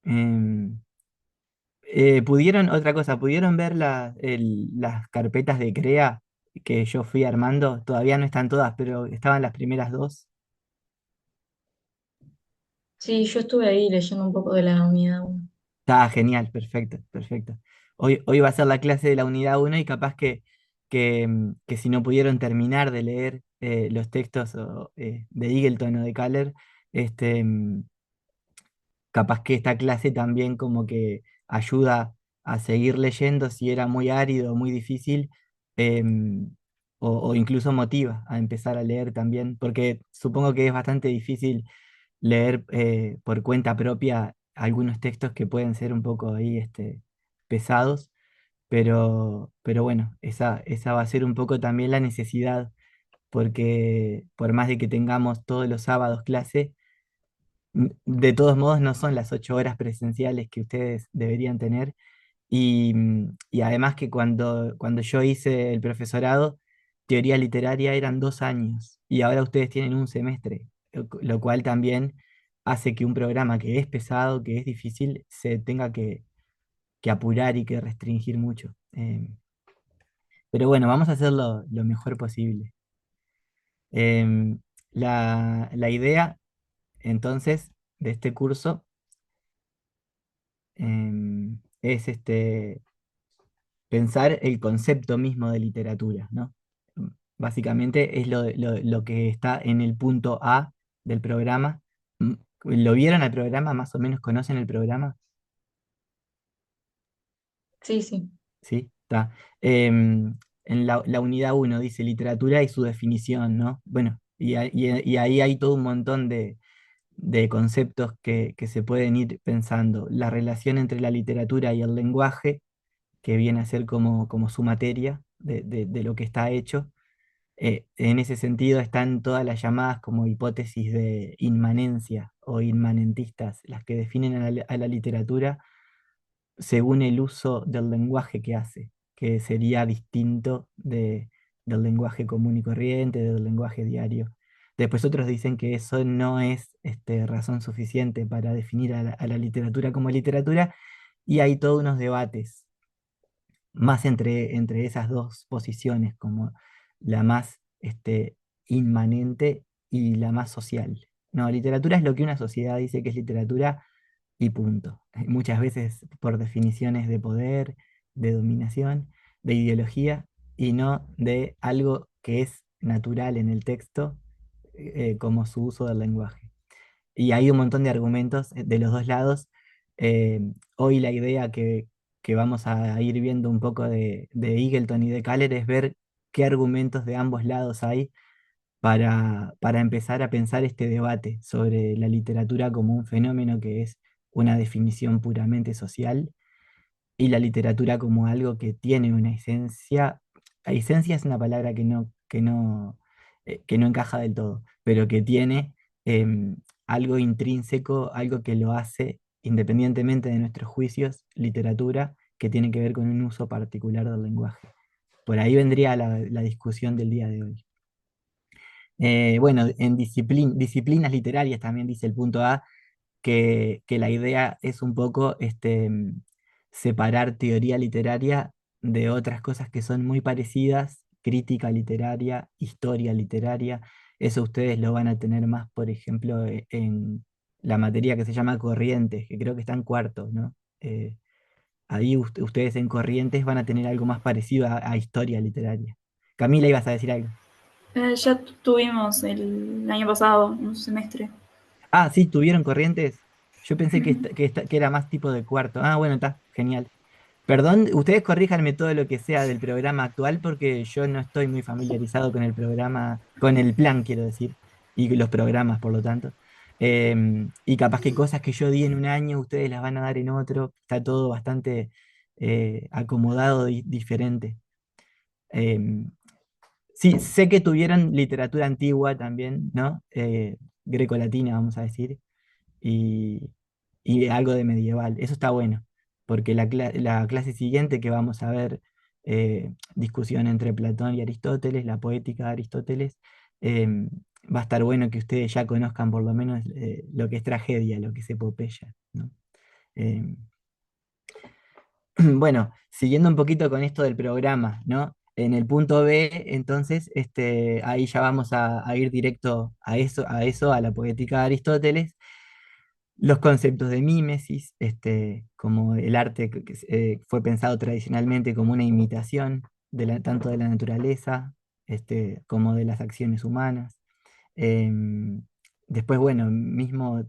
Em, otra cosa, ¿pudieron ver las carpetas de CREA que yo fui armando? Todavía no están todas, pero estaban las primeras dos. Sí, yo estuve ahí leyendo un poco de la unidad 1. Está genial, perfecto, perfecto. Hoy va a ser la clase de la unidad uno y capaz que si no pudieron terminar de leer los textos de Eagleton o de Kaller, este, capaz que esta clase también como que ayuda a seguir leyendo si era muy árido o muy difícil, em, o incluso motiva a empezar a leer también, porque supongo que es bastante difícil leer por cuenta propia algunos textos que pueden ser un poco ahí pesados, pero bueno, esa va a ser un poco también la necesidad, porque por más de que tengamos todos los sábados clase, de todos modos no son las 8 horas presenciales que ustedes deberían tener. Y además que cuando yo hice el profesorado, teoría literaria eran 2 años y ahora ustedes tienen un semestre, lo cual también hace que un programa que es pesado, que es difícil, se tenga que apurar y que restringir mucho. Pero bueno, vamos a hacerlo lo mejor posible. Em, la idea entonces de este curso es pensar el concepto mismo de literatura, ¿no? Básicamente es lo que está en el punto A del programa. Mm, ¿Lo vieron al programa? ¿Más o menos conocen el programa? Sí, sí. Sí, está. En la unidad uno dice literatura y su definición, ¿no? Bueno, y ahí hay todo un montón de conceptos que se pueden ir pensando. La relación entre la literatura y el lenguaje, que viene a ser como su materia de lo que está hecho. En ese sentido están todas las llamadas como hipótesis de inmanencia o inmanentistas, las que definen a la literatura según el uso del lenguaje que hace, que sería distinto del lenguaje común y corriente, del lenguaje diario. Después otros dicen que eso no es razón suficiente para definir a la literatura como literatura, y hay todos unos debates más entre esas dos posiciones, como la más inmanente y la más social. No, literatura es lo que una sociedad dice que es literatura y punto. Muchas veces por definiciones de poder, de dominación, de ideología, y no de algo que es natural en el texto, como su uso del lenguaje. Y hay un montón de argumentos de los dos lados. Eh, Hoy la idea que vamos a ir viendo un poco de Eagleton y de Kaller es ver qué argumentos de ambos lados hay para empezar a pensar este debate sobre la literatura como un fenómeno que es una definición puramente social y la literatura como algo que tiene una esencia. La esencia es una palabra que no encaja del todo, pero que tiene algo intrínseco, algo que lo hace, independientemente de nuestros juicios, literatura que tiene que ver con un uso particular del lenguaje. Por ahí vendría la discusión del día de hoy. Bueno, en disciplinas literarias también dice el punto A, que la idea es un poco separar teoría literaria de otras cosas que son muy parecidas, crítica literaria, historia literaria. Eso ustedes lo van a tener más, por ejemplo, en la materia que se llama Corrientes, que creo que está en cuarto, ¿no? Ahí ustedes en Corrientes van a tener algo más parecido a historia literaria. Camila, ibas a decir algo. Ya tuvimos el año pasado un semestre. Ah, sí, ¿tuvieron Corrientes? Yo pensé que era más tipo de cuarto. Ah, bueno, está, genial. Perdón, ustedes corríjanme todo lo que sea del programa actual porque yo no estoy muy familiarizado con el programa, con el plan, quiero decir, y los programas, por lo tanto. Y capaz que cosas que yo di en un año, ustedes las van a dar en otro. Está todo bastante acomodado diferente. Em, sí, sé que tuvieron literatura antigua también, ¿no? Greco-latina, vamos a decir, y, y algo de medieval. Eso está bueno, porque la clase siguiente que vamos a ver, discusión entre Platón y Aristóteles, la poética de Aristóteles, va a estar bueno que ustedes ya conozcan por lo menos lo que es tragedia, lo que es epopeya, ¿no? Em, Bueno, siguiendo un poquito con esto del programa, ¿no? En el punto B, entonces, ahí ya vamos a ir directo a la poética de Aristóteles, los conceptos de mímesis, como el arte que fue pensado tradicionalmente como una imitación tanto de la naturaleza, como de las acciones humanas. Em, Después, bueno, mismo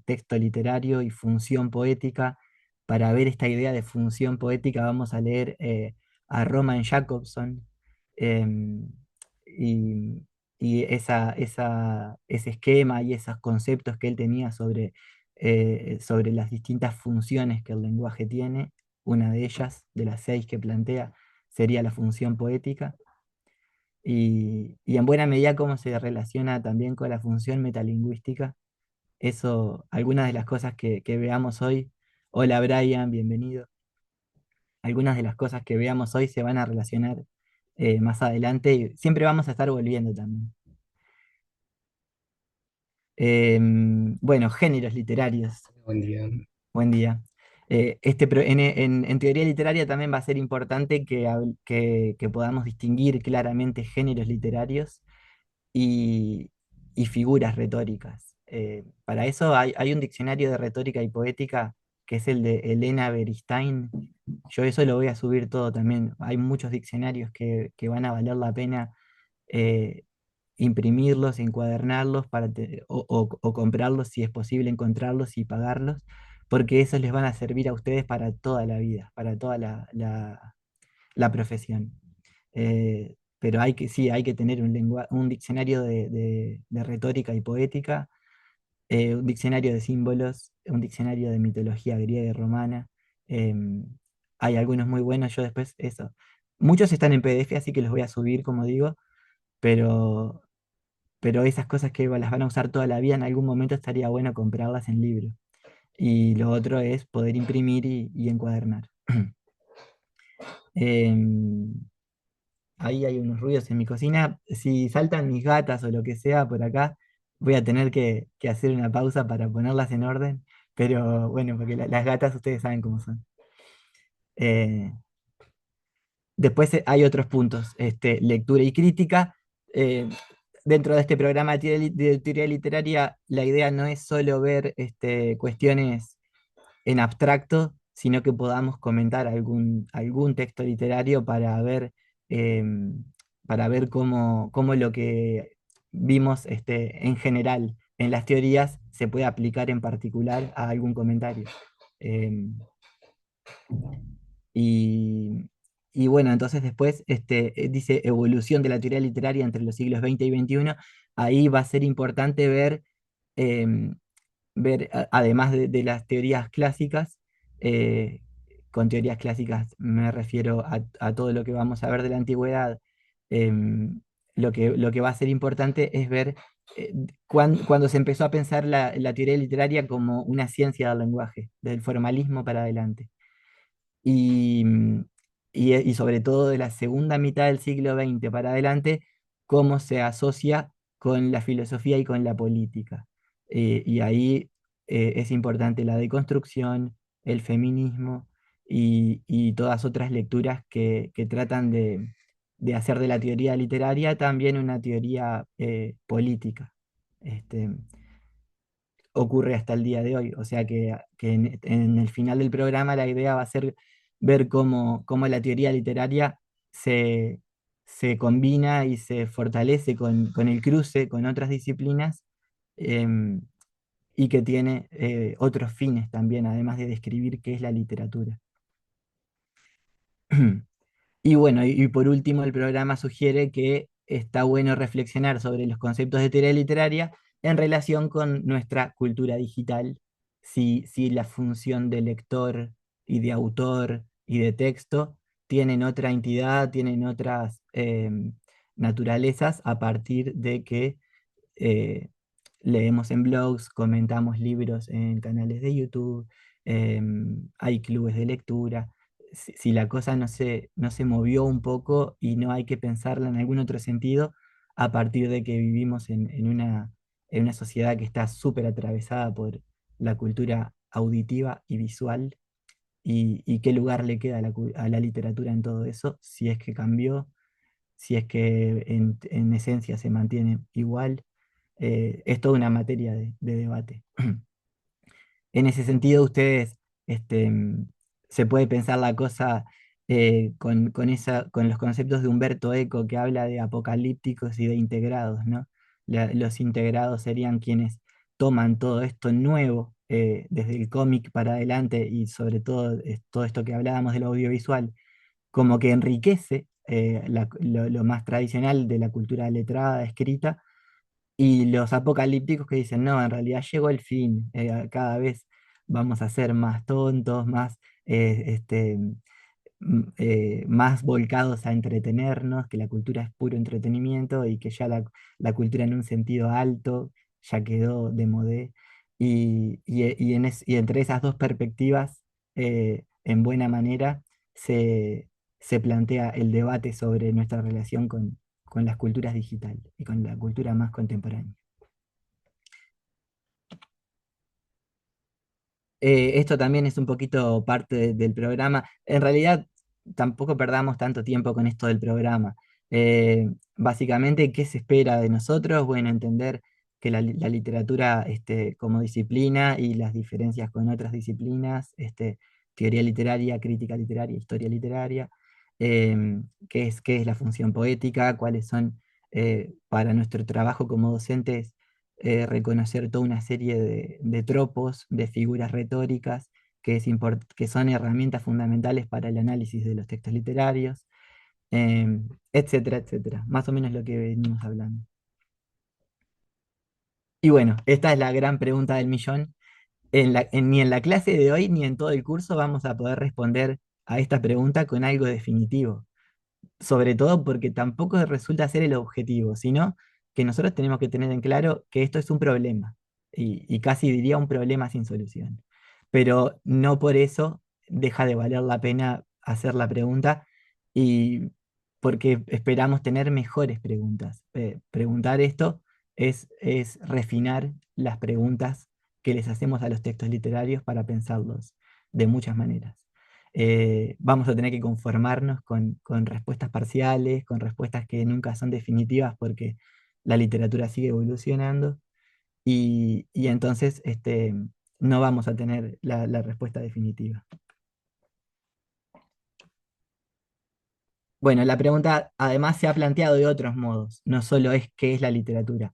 texto literario y función poética. Para ver esta idea de función poética vamos a leer a Roman Jakobson, em, y, y ese esquema y esos conceptos que él tenía sobre las distintas funciones que el lenguaje tiene. Una de ellas, de las 6 que plantea, sería la función poética y en buena medida cómo se relaciona también con la función metalingüística. Eso, algunas de las cosas que veamos hoy, hola Brian, bienvenido. Algunas de las cosas que veamos hoy se van a relacionar más adelante y siempre vamos a estar volviendo también. Bueno, géneros literarios. Buen día. Buen día. En teoría literaria también va a ser importante que podamos distinguir claramente géneros literarios y, y figuras retóricas. Para eso hay un diccionario de retórica y poética que es el de Elena Beristain. Yo eso lo voy a subir todo también. Hay muchos diccionarios que van a valer la pena eh, imprimirlos, encuadernarlos o comprarlos si es posible encontrarlos y pagarlos, porque esos les van a servir a ustedes para toda la vida, para toda la profesión. Pero sí, hay que tener un diccionario de retórica y poética, un diccionario de símbolos, un diccionario de mitología griega y romana. em, Hay algunos muy buenos, yo después eso. Muchos están en PDF, así que los voy a subir, como digo, pero, pero esas cosas que las van a usar toda la vida, en algún momento estaría bueno comprarlas en libro. Y lo otro es poder imprimir y encuadernar. Em, Ahí hay unos ruidos en mi cocina. Si saltan mis gatas o lo que sea por acá, voy a tener que hacer una pausa para ponerlas en orden. Pero bueno, porque las gatas ustedes saben cómo son. Eh, Después hay otros puntos, lectura y crítica. Eh, Dentro de este programa de teoría literaria, la idea no es solo ver cuestiones en abstracto, sino que podamos comentar algún texto literario para ver cómo lo que vimos en general en las teorías se puede aplicar en particular a algún comentario. Em, y, y bueno, entonces después dice evolución de la teoría literaria entre los siglos XX y XXI. Ahí va a ser importante em, además de las teorías clásicas, eh, con teorías clásicas me refiero a todo lo que vamos a ver de la antigüedad. em, lo que va a ser importante es ver cuando se empezó a pensar la teoría literaria como una ciencia del lenguaje, del formalismo para adelante y, y sobre todo de la segunda mitad del siglo XX para adelante, cómo se asocia con la filosofía y con la política. Y ahí es importante la deconstrucción, el feminismo y todas otras lecturas que tratan de hacer de la teoría literaria también una teoría política. Este, Ocurre hasta el día de hoy. O sea que en el final del programa la idea va a ser ver cómo la teoría literaria se, se combina y se fortalece con el cruce con otras disciplinas, em, y que tiene otros fines también, además de describir qué es la literatura. Y bueno, y por último, el programa sugiere que está bueno reflexionar sobre los conceptos de teoría literaria en relación con nuestra cultura digital, si la función de lector y de autor y de texto tienen otra entidad, tienen otras naturalezas a partir de que eh, leemos en blogs, comentamos libros en canales de YouTube, hay clubes de lectura. Si la cosa no se movió un poco y no hay que pensarla en algún otro sentido, a partir de que vivimos en una sociedad que está súper atravesada por la cultura auditiva y visual, y qué lugar le queda a a la literatura en todo eso, si es que cambió, si es que en esencia se mantiene igual. Es toda una materia de debate. En ese sentido, ustedes, este, se puede pensar la cosa con los conceptos de Humberto Eco, que habla de apocalípticos y de integrados, ¿no? Los integrados serían quienes toman todo esto nuevo, desde el cómic para adelante y sobre todo todo esto que hablábamos del audiovisual, como que enriquece lo más tradicional de la cultura letrada, escrita, y los apocalípticos que dicen, no, en realidad llegó el fin, cada vez vamos a ser más tontos, más, más volcados a entretenernos, que la cultura es puro entretenimiento y que ya la cultura en un sentido alto ya quedó de modé. Y entre esas dos perspectivas, en buena manera, se, se plantea el debate sobre nuestra relación con las culturas digitales y con la cultura más contemporánea. Esto también es un poquito parte del programa. En realidad, tampoco perdamos tanto tiempo con esto del programa. Básicamente, ¿qué se espera de nosotros? Bueno, entender que la literatura, como disciplina y las diferencias con otras disciplinas, teoría literaria, crítica literaria, historia literaria, qué es la función poética, cuáles son, para nuestro trabajo como docentes, reconocer toda una serie de tropos, de figuras retóricas, que son herramientas fundamentales para el análisis de los textos literarios, etcétera, etcétera. Más o menos lo que venimos hablando. Y bueno, esta es la gran pregunta del millón. Ni en la clase de hoy ni en todo el curso vamos a poder responder a esta pregunta con algo definitivo, sobre todo porque tampoco resulta ser el objetivo, sino que nosotros tenemos que tener en claro que esto es un problema, y casi diría un problema sin solución. Pero no por eso deja de valer la pena hacer la pregunta, y porque esperamos tener mejores preguntas. Preguntar esto es refinar las preguntas que les hacemos a los textos literarios para pensarlos de muchas maneras. Vamos a tener que conformarnos con respuestas parciales, con respuestas que nunca son definitivas porque la literatura sigue evolucionando, y entonces, no vamos a tener la respuesta definitiva. Bueno, la pregunta además se ha planteado de otros modos, no solo es qué es la literatura,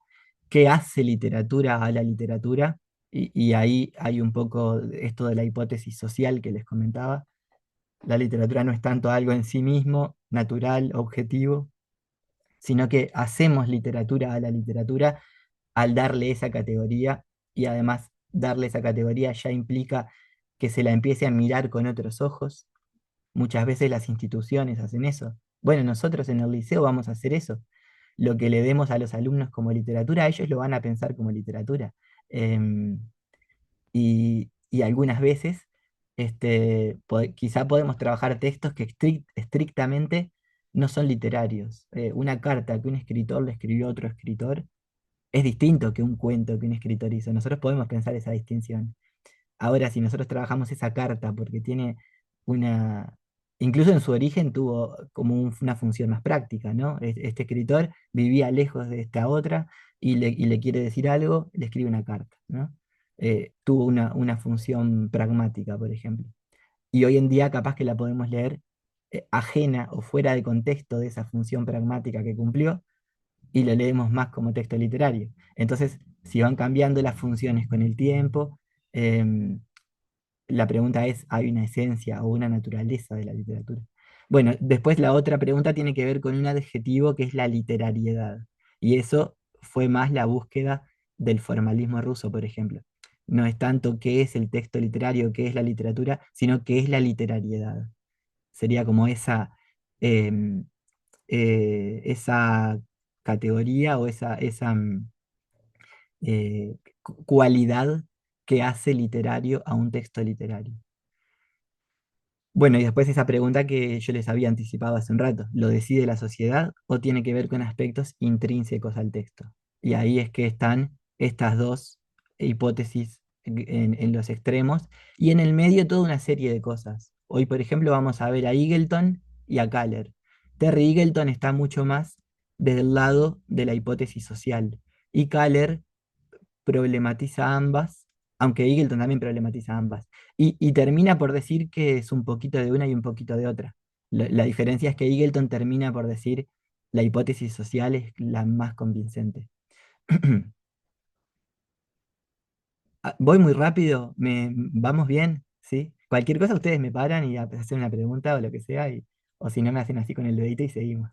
qué hace literatura a la literatura, y ahí hay un poco esto de la hipótesis social que les comentaba. La literatura no es tanto algo en sí mismo, natural, objetivo, sino que hacemos literatura a la literatura al darle esa categoría, y además darle esa categoría ya implica que se la empiece a mirar con otros ojos. Muchas veces las instituciones hacen eso. Bueno, nosotros en el liceo vamos a hacer eso. Lo que le demos a los alumnos como literatura, ellos lo van a pensar como literatura. Em, y algunas veces, quizá podemos trabajar textos que estrictamente no son literarios. Una carta que un escritor le escribió a otro escritor es distinto que un cuento que un escritor hizo. Nosotros podemos pensar esa distinción. Ahora, si nosotros trabajamos esa carta porque tiene una, incluso en su origen tuvo como una función más práctica, ¿no? Este escritor vivía lejos de esta otra, y le quiere decir algo, le escribe una carta, ¿no? Tuvo una función pragmática, por ejemplo. Y hoy en día capaz que la podemos leer, ajena o fuera de contexto de esa función pragmática que cumplió, y lo leemos más como texto literario. Entonces, si van cambiando las funciones con el tiempo, em, la pregunta es, ¿hay una esencia o una naturaleza de la literatura? Bueno, después la otra pregunta tiene que ver con un adjetivo que es la literariedad. Y eso fue más la búsqueda del formalismo ruso, por ejemplo. No es tanto qué es el texto literario, qué es la literatura, sino qué es la literariedad. Sería como em, esa categoría o cualidad que hace literario a un texto literario. Bueno, y después esa pregunta que yo les había anticipado hace un rato, ¿lo decide la sociedad o tiene que ver con aspectos intrínsecos al texto? Y ahí es que están estas dos hipótesis en los extremos, y en el medio toda una serie de cosas. Hoy, por ejemplo, vamos a ver a Eagleton y a Kaller. Terry Eagleton está mucho más desde el lado de la hipótesis social, y Kaller problematiza ambas, aunque Eagleton también problematiza ambas, y termina por decir que es un poquito de una y un poquito de otra. La diferencia es que Eagleton termina por decir la hipótesis social es la más convincente. Voy muy rápido, ¿vamos bien? ¿Sí? Cualquier cosa ustedes me paran y hacen una pregunta o lo que sea, o si no me hacen así con el dedito y seguimos.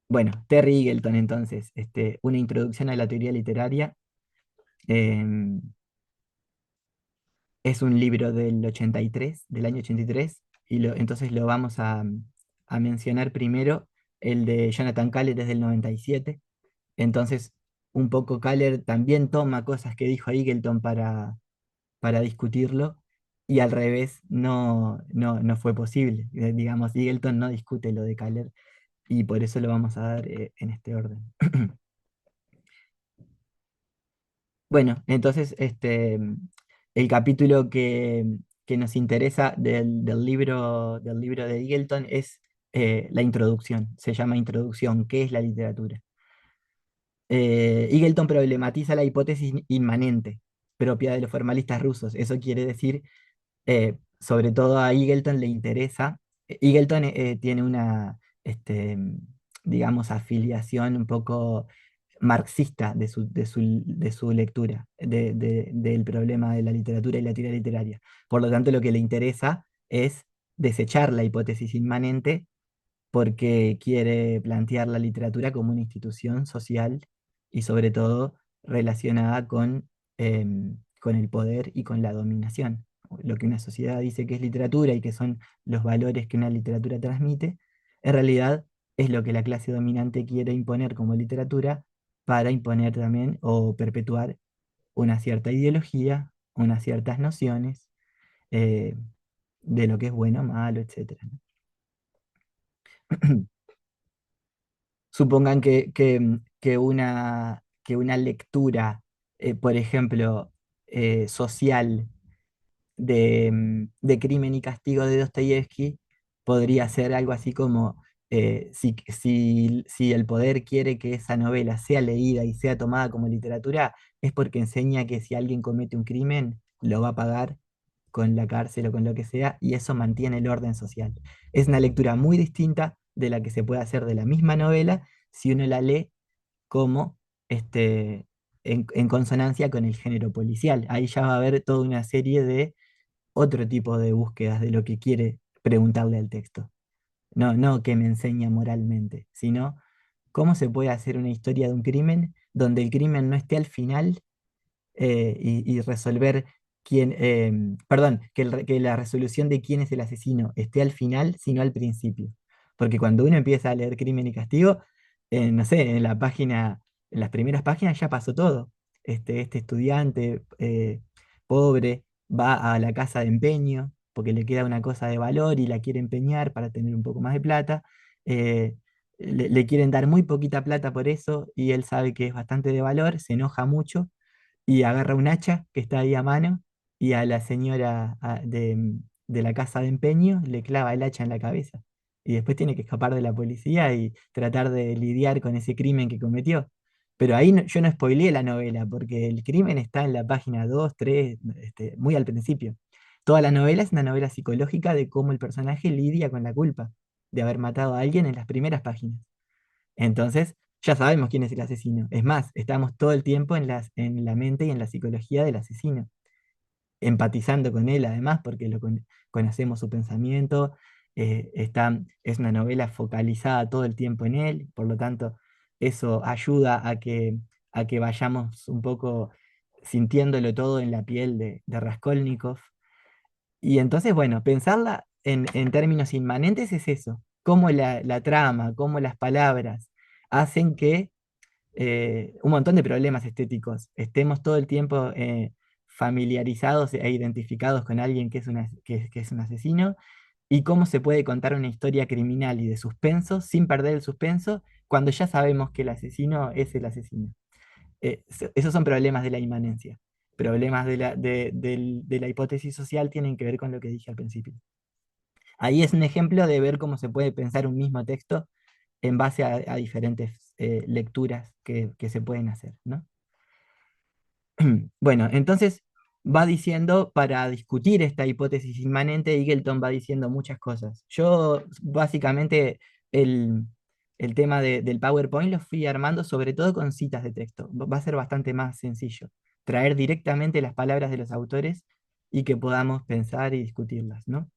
Bueno, Terry Eagleton entonces, una introducción a la teoría literaria. em, es un libro del 83, del año 83, entonces lo vamos a mencionar primero. El de Jonathan Caller es del 97. Entonces, un poco Kaller también toma cosas que dijo Eagleton para discutirlo, y al revés no fue posible. Digamos, Eagleton no discute lo de Kaller, y por eso lo vamos a dar en este orden. Bueno, entonces el capítulo que nos interesa del libro de Eagleton es la introducción. Se llama Introducción, ¿qué es la literatura? Eagleton problematiza la hipótesis inmanente propia de los formalistas rusos. Eso quiere decir, sobre todo a Eagleton le interesa. Eagleton tiene una, digamos, afiliación un poco marxista de su lectura del problema de la literatura y la teoría literaria. Por lo tanto, lo que le interesa es desechar la hipótesis inmanente, porque quiere plantear la literatura como una institución social y sobre todo relacionada con el poder y con la dominación. Lo que una sociedad dice que es literatura y que son los valores que una literatura transmite, en realidad es lo que la clase dominante quiere imponer como literatura, para imponer también o perpetuar una cierta ideología, unas ciertas nociones eh, de lo que es bueno, malo, etc. Supongan que una lectura, por ejemplo, social de Crimen y Castigo de Dostoyevsky podría ser algo así como, si el poder quiere que esa novela sea leída y sea tomada como literatura, es porque enseña que si alguien comete un crimen, lo va a pagar con la cárcel o con lo que sea, y eso mantiene el orden social. Es una lectura muy distinta de la que se puede hacer de la misma novela si uno la lee como en consonancia con el género policial. Ahí ya va a haber toda una serie de otro tipo de búsquedas de lo que quiere preguntarle al texto. No que me enseña moralmente, sino cómo se puede hacer una historia de un crimen donde el crimen no esté al final, y resolver perdón, que la resolución de quién es el asesino esté al final, sino al principio. Porque cuando uno empieza a leer Crimen y Castigo, no sé, en las primeras páginas ya pasó todo. Este estudiante pobre va a la casa de empeño porque le queda una cosa de valor y la quiere empeñar para tener un poco más de plata. eh, le quieren dar muy poquita plata por eso, y él sabe que es bastante de valor, se enoja mucho y agarra un hacha que está ahí a mano, y a la señora de la casa de empeño le clava el hacha en la cabeza. Y después tiene que escapar de la policía y tratar de lidiar con ese crimen que cometió. Pero ahí yo no spoileé la novela, porque el crimen está en la página 2 3 muy al principio. Toda la novela es una novela psicológica de cómo el personaje lidia con la culpa de haber matado a alguien en las primeras páginas. Entonces, ya sabemos quién es el asesino. Es más, estamos todo el tiempo en la mente y en la psicología del asesino, empatizando con él además, porque conocemos su pensamiento. Es una novela focalizada todo el tiempo en él, por lo tanto, eso ayuda a que vayamos un poco sintiéndolo todo en la piel de Raskolnikov. Y entonces, bueno, pensarla en términos inmanentes es eso, cómo la trama, cómo las palabras hacen que un montón de problemas estéticos estemos todo el tiempo familiarizados e identificados con alguien que es un asesino, y cómo se puede contar una historia criminal y de suspenso sin perder el suspenso cuando ya sabemos que el asesino es el asesino. Esos son problemas de la inmanencia. Problemas de la hipótesis social tienen que ver con lo que dije al principio. Ahí es un ejemplo de ver cómo se puede pensar un mismo texto en base a diferentes lecturas que se pueden hacer, ¿no? Bueno, entonces va diciendo, para discutir esta hipótesis inmanente, Eagleton va diciendo muchas cosas. Yo básicamente el, el tema del PowerPoint lo fui armando sobre todo con citas de texto. Va a ser bastante más sencillo. Traer directamente las palabras de los autores y que podamos pensar y discutirlas, ¿no?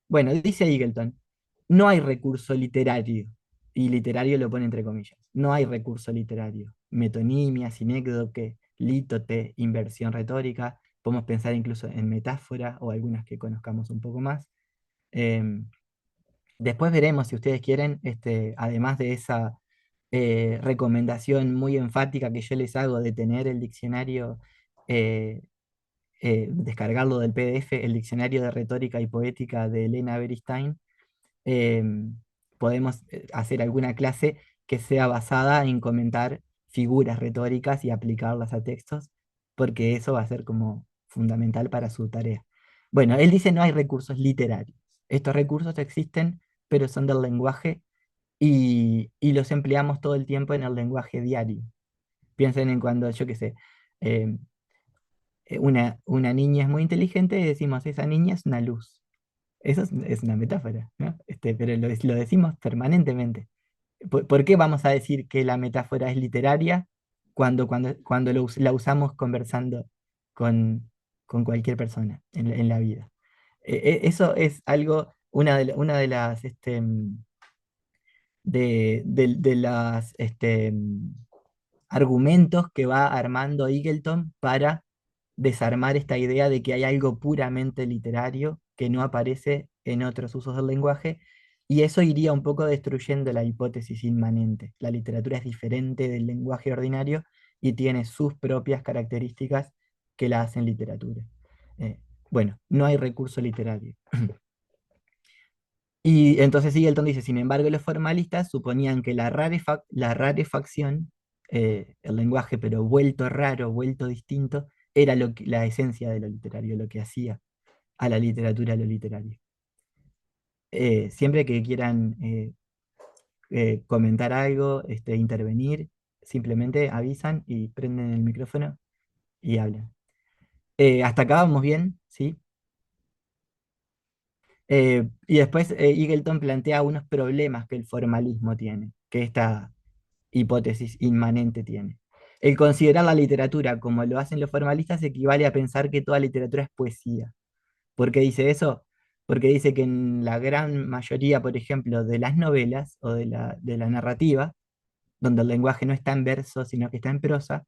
Bueno, dice Eagleton, no hay recurso literario, y literario lo pone entre comillas, no hay recurso literario. Metonimia, sinécdoque, lítote, inversión retórica, podemos pensar incluso en metáfora o algunas que conozcamos un poco más. Em, Después veremos si ustedes quieren, además de esa recomendación muy enfática que yo les hago de tener el diccionario, eh, descargarlo del PDF, el diccionario de retórica y poética de Elena Beristain, eh, podemos hacer alguna clase que sea basada en comentar figuras retóricas y aplicarlas a textos, porque eso va a ser como fundamental para su tarea. Bueno, él dice no hay recursos literarios. Estos recursos existen, pero son del lenguaje y los empleamos todo el tiempo en el lenguaje diario. Piensen en cuando, yo qué sé, eh, una niña es muy inteligente y decimos, esa niña es una luz. Eso es una metáfora, ¿no? Pero lo decimos permanentemente. ¿Por qué vamos a decir que la metáfora es literaria cuando la usamos conversando con, con cualquier persona en la vida? Eso es algo, una de las, de las argumentos que va armando Eagleton para desarmar esta idea de que hay algo puramente literario que no aparece en otros usos del lenguaje, y eso iría un poco destruyendo la hipótesis inmanente. La literatura es diferente del lenguaje ordinario y tiene sus propias características que la hacen literatura. Eh, bueno, no hay recurso literario. Y entonces Eagleton dice, sin embargo, los formalistas suponían que la rarefacción, el lenguaje pero vuelto raro, vuelto distinto, era la esencia de lo literario, lo que hacía a la literatura lo literario. Siempre que quieran comentar algo, intervenir, simplemente avisan y prenden el micrófono y hablan. Hasta acá vamos bien, ¿sí? Y después Eagleton plantea unos problemas que el formalismo tiene, que esta hipótesis inmanente tiene. El considerar la literatura como lo hacen los formalistas equivale a pensar que toda literatura es poesía. ¿Por qué dice eso? Porque dice que en la gran mayoría, por ejemplo, de las novelas o de la narrativa, donde el lenguaje no está en verso, sino que está en prosa,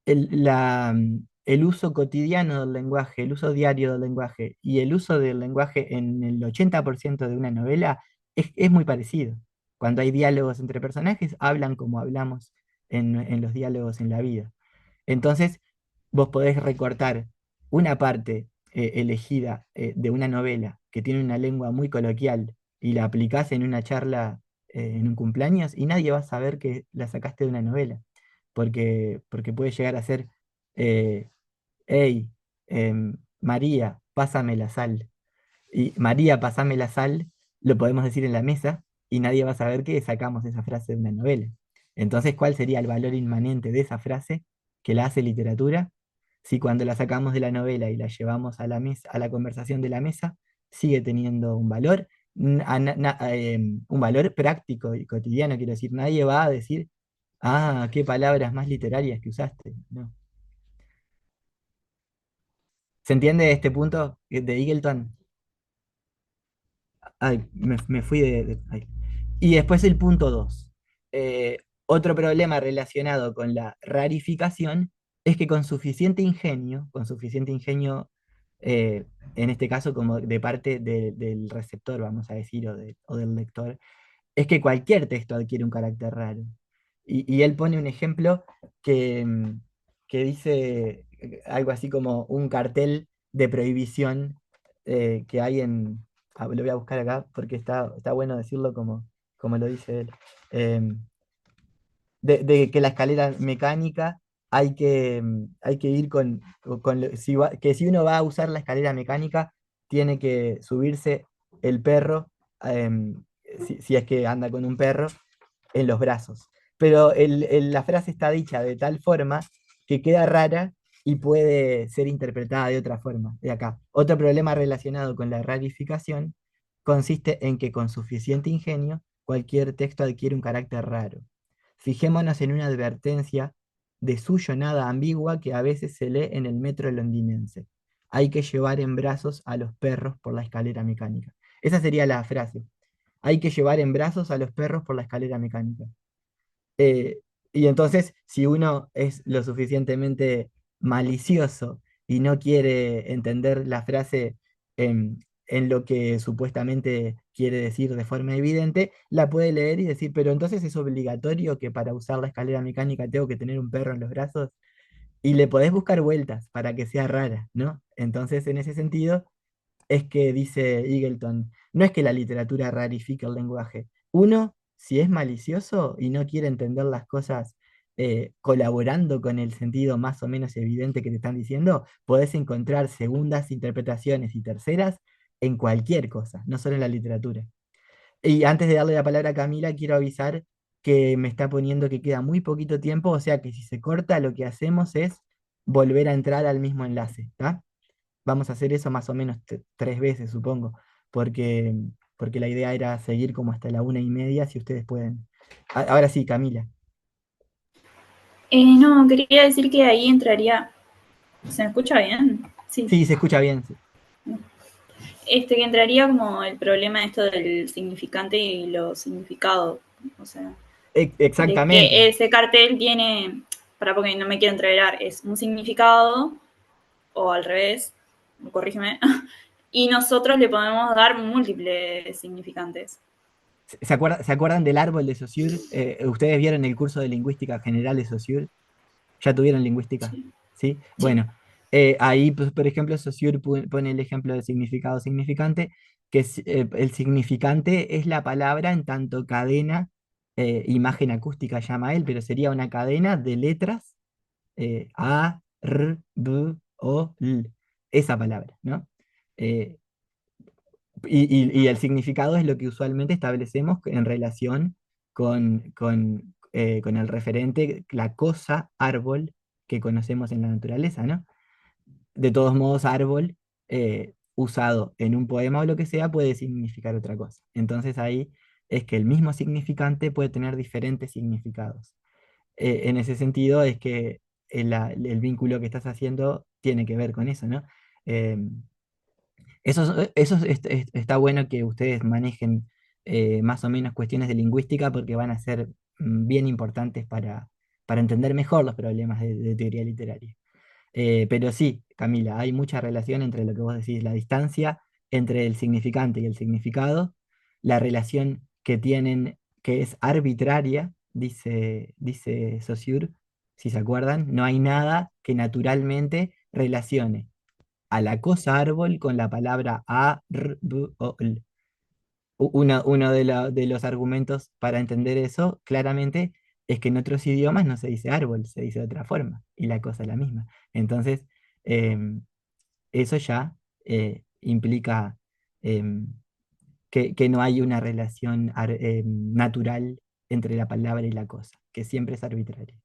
el uso cotidiano del lenguaje, el uso diario del lenguaje y el uso del lenguaje en el 80% de una novela es muy parecido. Cuando hay diálogos entre personajes, hablan como hablamos en los diálogos en la vida. Entonces, vos podés recortar una parte elegida de una novela que tiene una lengua muy coloquial y la aplicás en una charla en un cumpleaños y nadie va a saber que la sacaste de una novela, porque puede llegar a ser, eh, hey, María, pásame la sal. Y María, pasame la sal, lo podemos decir en la mesa y nadie va a saber que sacamos esa frase de una novela. Entonces, ¿cuál sería el valor inmanente de esa frase que la hace literatura? Si cuando la sacamos de la novela y la llevamos a la mesa, a la conversación de la mesa, sigue teniendo un valor, un valor práctico y cotidiano, quiero decir, nadie va a decir, ah, qué palabras más literarias que usaste. No. ¿Se entiende este punto de Eagleton? Ay, me fui ay. Y después el punto 2. Otro problema relacionado con la rarificación es que con suficiente ingenio, eh, en este caso como de parte del receptor, vamos a decir, o del lector, es que cualquier texto adquiere un carácter raro. Y él pone un ejemplo que dice algo así como un cartel de prohibición que hay en... lo voy a buscar acá porque está bueno decirlo como lo dice él. de que la escalera mecánica hay que ir que si uno va a usar la escalera mecánica, tiene que subirse el perro, em, si es que anda con un perro, en los brazos. Pero la frase está dicha de tal forma que queda rara y puede ser interpretada de otra forma. De acá. Otro problema relacionado con la rarificación consiste en que con suficiente ingenio cualquier texto adquiere un carácter raro. Fijémonos en una advertencia de suyo nada ambigua que a veces se lee en el metro londinense. Hay que llevar en brazos a los perros por la escalera mecánica. Esa sería la frase. Hay que llevar en brazos a los perros por la escalera mecánica. Eh, y entonces, si uno es lo suficientemente malicioso y no quiere entender la frase en lo que supuestamente quiere decir de forma evidente, la puede leer y decir, pero entonces es obligatorio que para usar la escalera mecánica tengo que tener un perro en los brazos y le podés buscar vueltas para que sea rara, ¿no? Entonces, en ese sentido, es que dice Eagleton, no es que la literatura rarifique el lenguaje. Uno, si es malicioso y no quiere entender las cosas colaborando con el sentido más o menos evidente que te están diciendo, podés encontrar segundas interpretaciones y terceras en cualquier cosa, no solo en la literatura. Y antes de darle la palabra a Camila, quiero avisar que me está poniendo que queda muy poquito tiempo, o sea que si se corta, lo que hacemos es volver a entrar al mismo enlace, ¿está? Vamos a hacer eso más o menos 3 veces, supongo, porque, porque la idea era seguir como hasta la 1:30, si ustedes pueden. Ahora sí, Camila. No, quería decir que ahí entraría. ¿Se me escucha bien? Sí. Sí, se escucha bien. Sí. Que entraría como el problema esto del significante y los significados. O sea, de Exactamente. que ese cartel tiene, para porque no me quiero entreverar, es un significado, o al revés, corrígeme, y nosotros le podemos dar múltiples significantes. Se acuerdan del árbol de Saussure? ¿Ustedes vieron el curso de lingüística general de Saussure? ¿Ya tuvieron lingüística? Sí, ¿Sí? sí. Bueno, ahí, pues, por ejemplo, Saussure pone el ejemplo de significado significante, que el significante es la palabra en tanto cadena, imagen acústica llama él, pero sería una cadena de letras A, R, B, O, L. Esa palabra, ¿no? Eh, y el significado es lo que usualmente establecemos en relación con el referente, la cosa, árbol, que conocemos en la naturaleza, ¿no? De todos modos, árbol, usado en un poema o lo que sea, puede significar otra cosa. Entonces ahí es que el mismo significante puede tener diferentes significados. En ese sentido es que el vínculo que estás haciendo tiene que ver con eso, ¿no? Em, está bueno que ustedes manejen más o menos cuestiones de lingüística porque van a ser bien importantes para entender mejor los problemas de teoría literaria. Pero sí, Camila, hay mucha relación entre lo que vos decís, la distancia entre el significante y el significado, la relación que tienen, que es arbitraria, dice Saussure, si se acuerdan, no hay nada que naturalmente relacione a la cosa árbol con la palabra a, r, b, o, l. Uno de los argumentos para entender eso claramente es que en otros idiomas no se dice árbol, se dice de otra forma, y la cosa es la misma. Entonces, em, eso ya implica em, que no hay una relación natural entre la palabra y la cosa, que siempre es arbitraria.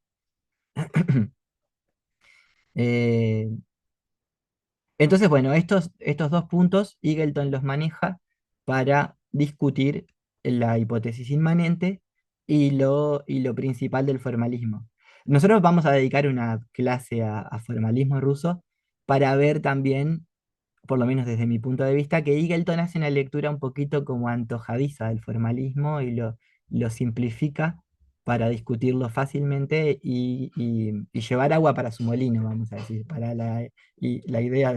Eh, Entonces, bueno, estos dos puntos Eagleton los maneja para discutir la hipótesis inmanente y lo principal del formalismo. Nosotros vamos a dedicar una clase a formalismo ruso para ver también, por lo menos desde mi punto de vista, que Eagleton hace una lectura un poquito como antojadiza del formalismo y lo simplifica para discutirlo fácilmente y llevar agua para su molino, vamos a decir, para la idea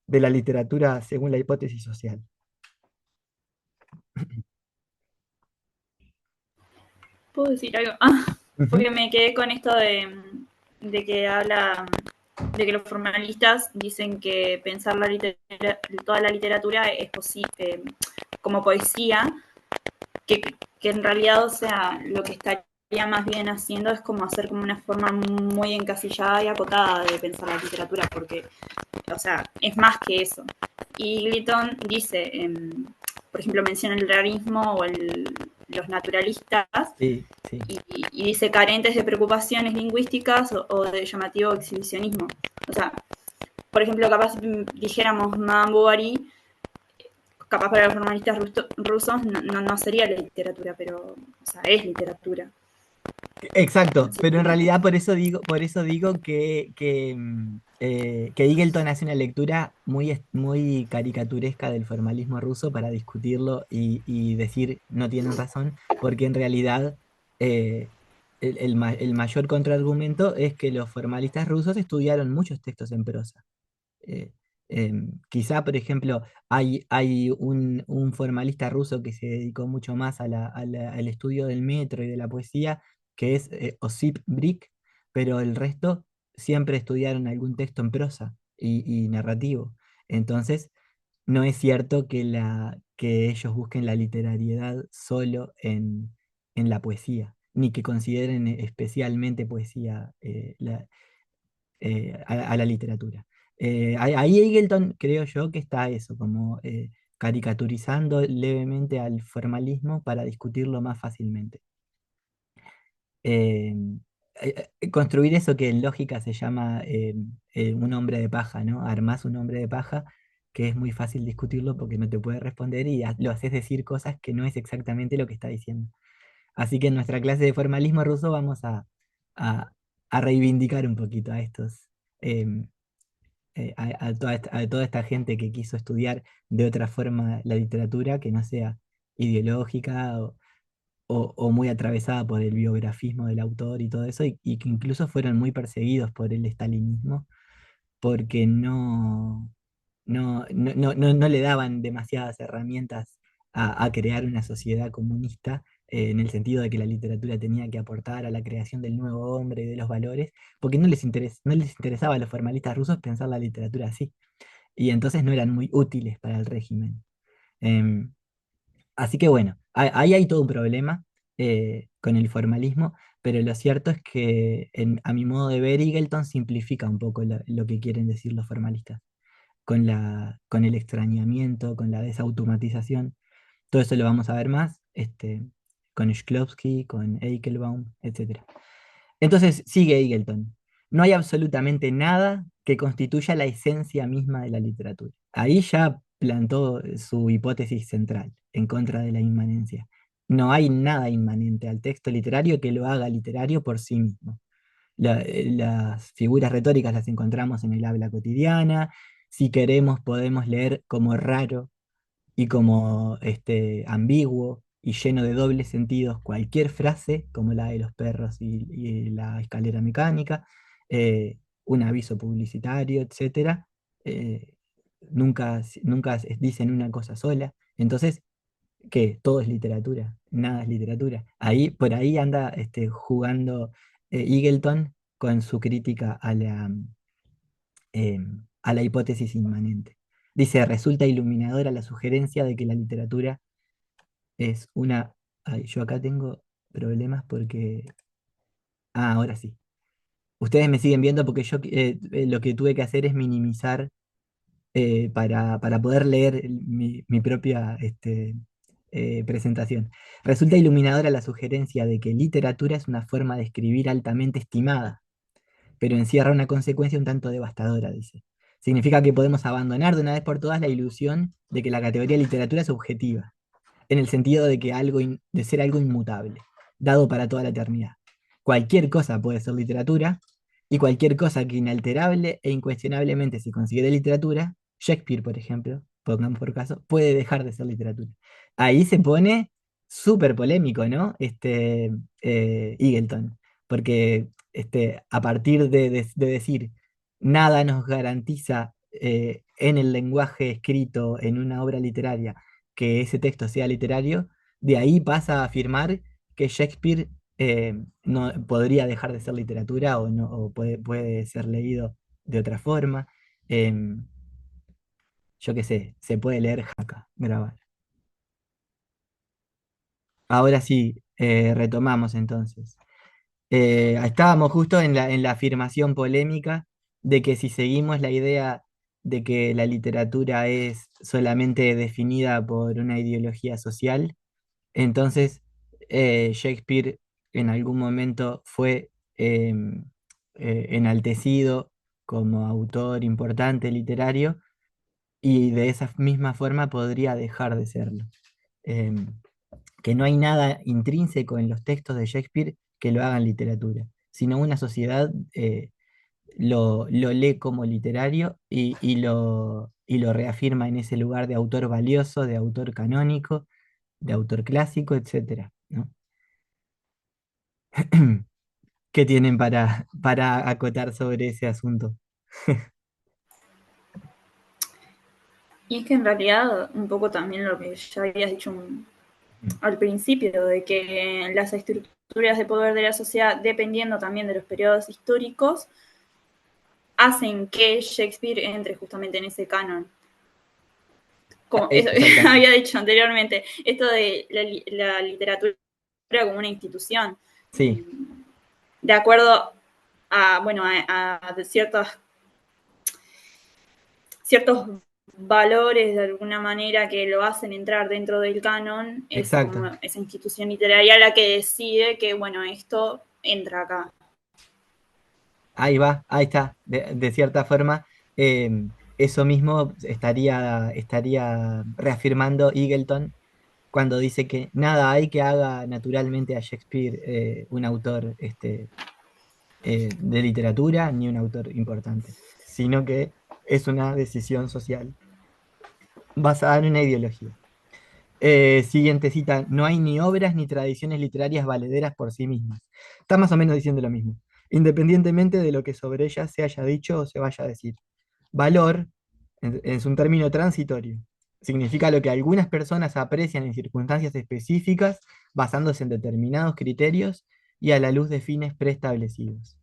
de la literatura según la hipótesis social. ¿Puedo decir algo? Ujú. Porque me quedé con esto de que habla de que los formalistas dicen que pensar toda la literatura es posible como poesía, que, que en realidad, o sea, lo que estaría estaría más bien haciendo es como hacer como una forma muy encasillada y acotada de pensar la literatura, porque, o sea, es más que eso. Y Gliton dice, por ejemplo, menciona el realismo o los naturalistas Sí, sí. y dice carentes de preocupaciones lingüísticas o de llamativo exhibicionismo. O sea, por ejemplo, capaz dijéramos Madame Bovary, capaz para los normalistas rusos no sería literatura, pero, o sea, es literatura. Exacto, Así pero en que, realidad por eso digo que Eagleton hace una lectura muy caricaturesca del formalismo ruso para discutirlo y decir no tienen razón, porque en realidad eh, el mayor contraargumento es que los formalistas rusos estudiaron muchos textos en prosa. Eh, Quizá, por ejemplo, hay un formalista ruso que se dedicó mucho más al estudio del metro y de la poesía, que es Osip Brick, pero el resto siempre estudiaron algún texto en prosa y narrativo. Entonces, no es cierto que ellos busquen la literariedad solo en la poesía, ni que consideren especialmente poesía a la literatura. Ahí Eagleton creo yo que está eso, como caricaturizando levemente al formalismo para discutirlo más fácilmente. Eh, Construir eso que en lógica se llama un hombre de paja, ¿no? Armás un hombre de paja que es muy fácil discutirlo porque no te puede responder y lo haces decir cosas que no es exactamente lo que está diciendo. Así que en nuestra clase de formalismo ruso vamos a- a reivindicar un poquito a estos, em, a toda esta gente que quiso estudiar de otra forma la literatura, que no sea ideológica o muy atravesada por el biografismo del autor y todo eso, y que incluso fueron muy perseguidos por el estalinismo, porque no le daban demasiadas herramientas a crear una sociedad comunista, en el sentido de que la literatura tenía que aportar a la creación del nuevo hombre y de los valores, porque no les interesaba a los formalistas rusos pensar la literatura así, y entonces no eran muy útiles para el régimen. Em, Así que bueno, ahí hay todo un problema con el formalismo, pero lo cierto es que a mi modo de ver, Eagleton simplifica un poco lo que quieren decir los formalistas con el extrañamiento, con la desautomatización. Todo eso lo vamos a ver más, con Shklovsky, con Eichelbaum, etcétera. Entonces sigue Eagleton. No hay absolutamente nada que constituya la esencia misma de la literatura. Ahí ya plantó su hipótesis central en contra de la inmanencia. No hay nada inmanente al texto literario que lo haga literario por sí mismo. Las figuras retóricas las encontramos en el habla cotidiana. Si queremos, podemos leer como raro y como ambiguo y lleno de dobles sentidos cualquier frase, como la de los perros y la escalera mecánica, un aviso publicitario, etcétera. eh, nunca dicen una cosa sola. Entonces, ¿qué? Todo es literatura, nada es literatura. Por ahí anda jugando Eagleton con su crítica a la hipótesis inmanente. Dice, resulta iluminadora la sugerencia de que la literatura es una... Ay, yo acá tengo problemas porque... Ah, ahora sí. Ustedes me siguen viendo porque yo lo que tuve que hacer es minimizar para poder leer mi propia presentación. Resulta iluminadora la sugerencia de que literatura es una forma de escribir altamente estimada, pero encierra una consecuencia un tanto devastadora, dice. Significa que podemos abandonar de una vez por todas la ilusión de que la categoría de literatura es objetiva, en el sentido de que de ser algo inmutable, dado para toda la eternidad. Cualquier cosa puede ser literatura, y cualquier cosa que inalterable e incuestionablemente se considere literatura, Shakespeare, por ejemplo, pongamos por caso, puede dejar de ser literatura. Ahí se pone súper polémico, ¿no? Eagleton, porque a partir de decir nada nos garantiza en el lenguaje escrito en una obra literaria que ese texto sea literario, de ahí pasa a afirmar que Shakespeare no podría dejar de ser literatura o, no, o puede ser leído de otra forma. Em, yo qué sé, se puede leer Jaca, grabar. Ahora sí, retomamos entonces. Estábamos justo en la afirmación polémica de que si seguimos la idea de que la literatura es solamente definida por una ideología social, entonces Shakespeare en algún momento fue enaltecido como autor importante literario y de esa misma forma podría dejar de serlo. Em, que no hay nada intrínseco en los textos de Shakespeare que lo hagan literatura, sino una sociedad lo lee como literario y lo reafirma en ese lugar de autor valioso, de autor canónico, de autor clásico, etcétera, ¿no? ¿Qué tienen para acotar sobre ese asunto? Y es que en realidad, un poco también lo que ya habías dicho al principio, de que las estructuras de poder de la sociedad, dependiendo también de los periodos históricos, hacen que Shakespeare entre justamente en ese canon. Como eso que Exactamente. había dicho anteriormente, esto de la literatura como una institución, Sí, de acuerdo a, bueno, a ciertos valores de alguna manera que lo hacen entrar dentro del canon, es exacto. como esa institución literaria la que decide que, bueno, esto entra acá. Ahí va, ahí está. De cierta forma, eso mismo estaría reafirmando Eagleton cuando dice que nada hay que haga naturalmente a Shakespeare un autor de literatura ni un autor importante, sino que es una decisión social basada en una ideología. Siguiente cita, no hay ni obras ni tradiciones literarias valederas por sí mismas. Está más o menos diciendo lo mismo, independientemente de lo que sobre ellas se haya dicho o se vaya a decir. Valor es un término transitorio. Significa lo que algunas personas aprecian en circunstancias específicas basándose en determinados criterios y a la luz de fines preestablecidos.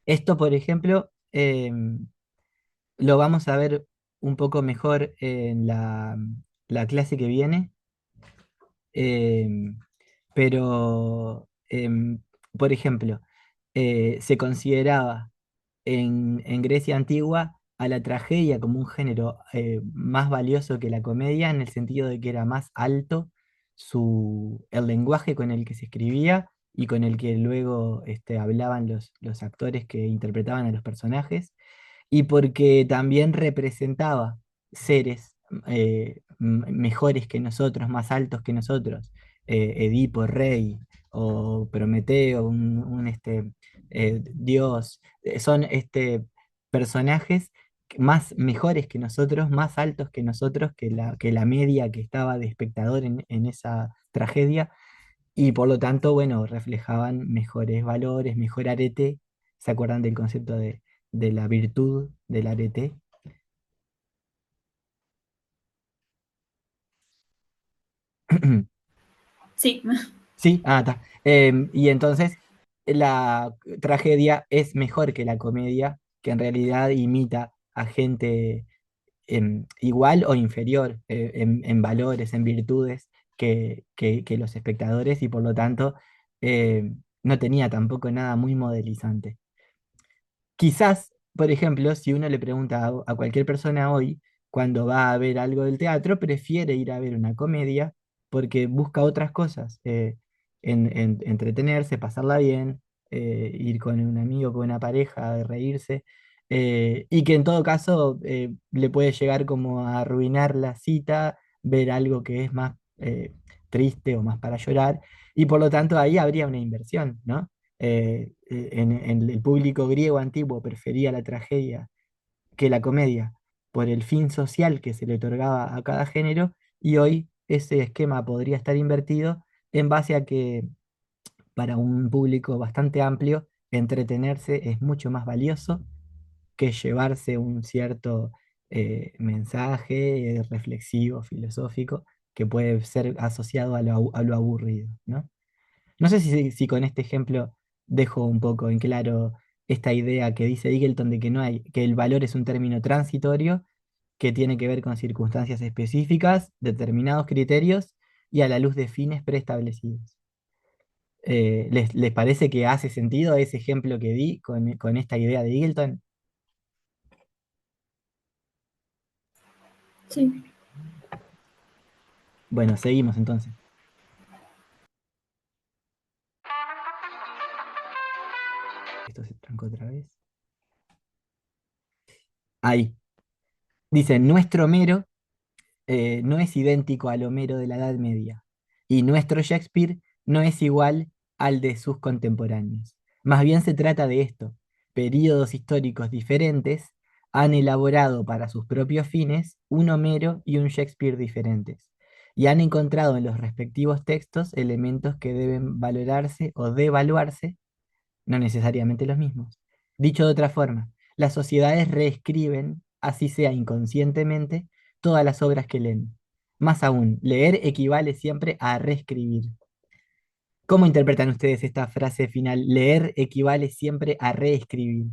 Esto, por ejemplo, lo vamos a ver un poco mejor en la clase que viene, em, pero, por ejemplo, se consideraba en Grecia antigua a la tragedia como un género más valioso que la comedia, en el sentido de que era más alto el lenguaje con el que se escribía y con el que luego hablaban los actores que interpretaban a los personajes, y porque también representaba seres mejores que nosotros, más altos que nosotros, Edipo, rey, o Prometeo, dios, son personajes más mejores que nosotros, más altos que nosotros, que la media que estaba de espectador en esa tragedia, y por lo tanto, bueno, reflejaban mejores valores, mejor arete. ¿Se acuerdan del concepto de la virtud del arete? Sí, Sí, está. Y entonces la tragedia es mejor que la comedia, que en realidad imita a gente igual o inferior en valores, en virtudes que los espectadores, y por lo tanto no tenía tampoco nada muy modelizante. Quizás, por ejemplo, si uno le pregunta a cualquier persona hoy, cuando va a ver algo del teatro, prefiere ir a ver una comedia porque busca otras cosas, en entretenerse, pasarla bien, ir con un amigo, con una pareja, reírse, y que en todo caso le puede llegar como a arruinar la cita, ver algo que es más triste o más para llorar, y por lo tanto ahí habría una inversión, ¿no? En el público griego antiguo prefería la tragedia que la comedia por el fin social que se le otorgaba a cada género, y hoy ese esquema podría estar invertido en base a que para un público bastante amplio entretenerse es mucho más valioso que llevarse un cierto mensaje reflexivo, filosófico, que puede ser asociado a lo aburrido, ¿no? No sé si con este ejemplo dejo un poco en claro esta idea que dice Eagleton de que no hay, que el valor es un término transitorio que tiene que ver con circunstancias específicas, determinados criterios y a la luz de fines preestablecidos. ¿Les parece que hace sentido ese ejemplo que di con esta idea de Eagleton? Sí. Bueno, seguimos entonces. Esto se trancó otra vez. Ahí. Dice, nuestro Homero no es idéntico al Homero de la Edad Media, y nuestro Shakespeare no es igual al de sus contemporáneos. Más bien se trata de esto: períodos históricos diferentes han elaborado para sus propios fines un Homero y un Shakespeare diferentes, y han encontrado en los respectivos textos elementos que deben valorarse o devaluarse, no necesariamente los mismos. Dicho de otra forma, las sociedades reescriben, así sea inconscientemente, todas las obras que leen. Más aún, leer equivale siempre a reescribir. ¿Cómo interpretan ustedes esta frase final? Leer equivale siempre a reescribir.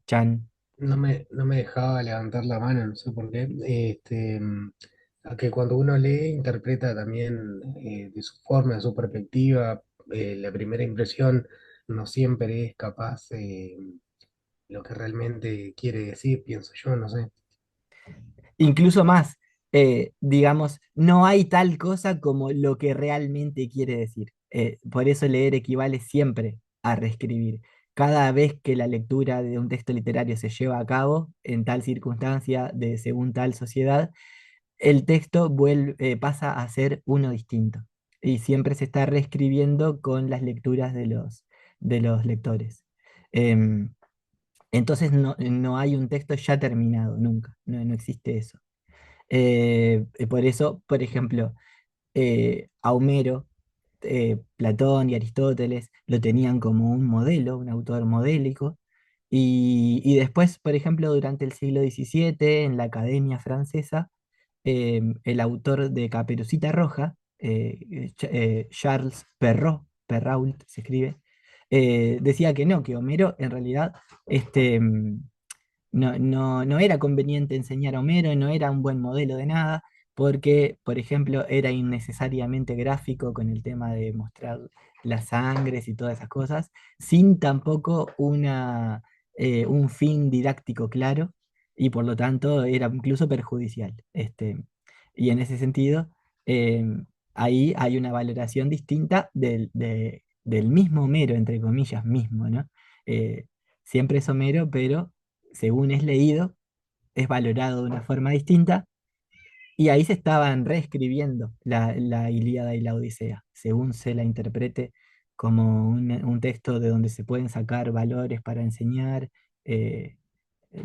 Chan. No me dejaba levantar la mano, no sé por qué. A que cuando uno lee, interpreta también de su forma, de su perspectiva. La primera impresión no siempre es capaz lo que realmente quiere decir, pienso yo, no sé. Incluso más, digamos, no hay tal cosa como lo que realmente quiere decir. Por eso leer equivale siempre a reescribir. Cada vez que la lectura de un texto literario se lleva a cabo en tal circunstancia, según tal sociedad, el texto pasa a ser uno distinto. Y siempre se está reescribiendo con las lecturas de los lectores. Em, entonces no hay un texto ya terminado, nunca. No existe eso. Por eso, por ejemplo, a Homero, Platón y Aristóteles lo tenían como un modelo, un autor modélico, y después, por ejemplo, durante el siglo XVII, en la Academia Francesa, el autor de Caperucita Roja, Charles Perrault se escribe, decía que no, que Homero en realidad no era conveniente enseñar a Homero, no era un buen modelo de nada, porque, por ejemplo, era innecesariamente gráfico con el tema de mostrar las sangres y todas esas cosas, sin tampoco un fin didáctico claro, y por lo tanto era incluso perjudicial. Y en ese sentido, eh, ahí hay una valoración distinta del mismo Homero, entre comillas, mismo, ¿no? Eh, Siempre es Homero, pero según es leído, es valorado de una forma distinta, y ahí se estaban reescribiendo la Ilíada y la Odisea, según se la interprete como un texto de donde se pueden sacar valores para enseñar, eh,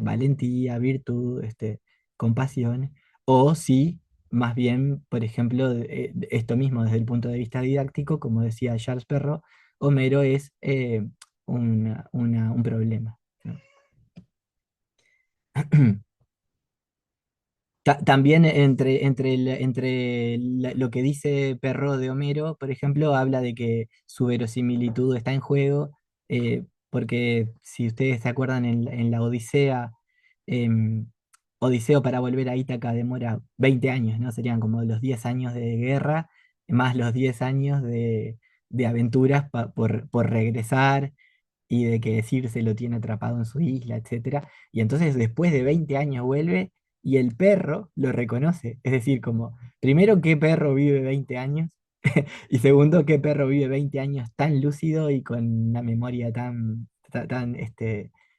valentía, virtud, compasión, o si más bien, por ejemplo, esto mismo desde el punto de vista didáctico, como decía Charles Perrault, Homero es un problema, ¿no? También lo que dice Perro de Homero, por ejemplo, habla de que su verosimilitud está en juego, porque si ustedes se acuerdan en la Odisea, em, Odiseo para volver a Ítaca demora 20 años, ¿no? Serían como los 10 años de guerra, más los 10 años de aventuras por regresar, y de que Circe lo tiene atrapado en su isla, etcétera. Y entonces después de 20 años vuelve y el perro lo reconoce. Es decir, como, primero, ¿qué perro vive 20 años? Y segundo, ¿qué perro vive 20 años tan lúcido y con una memoria tan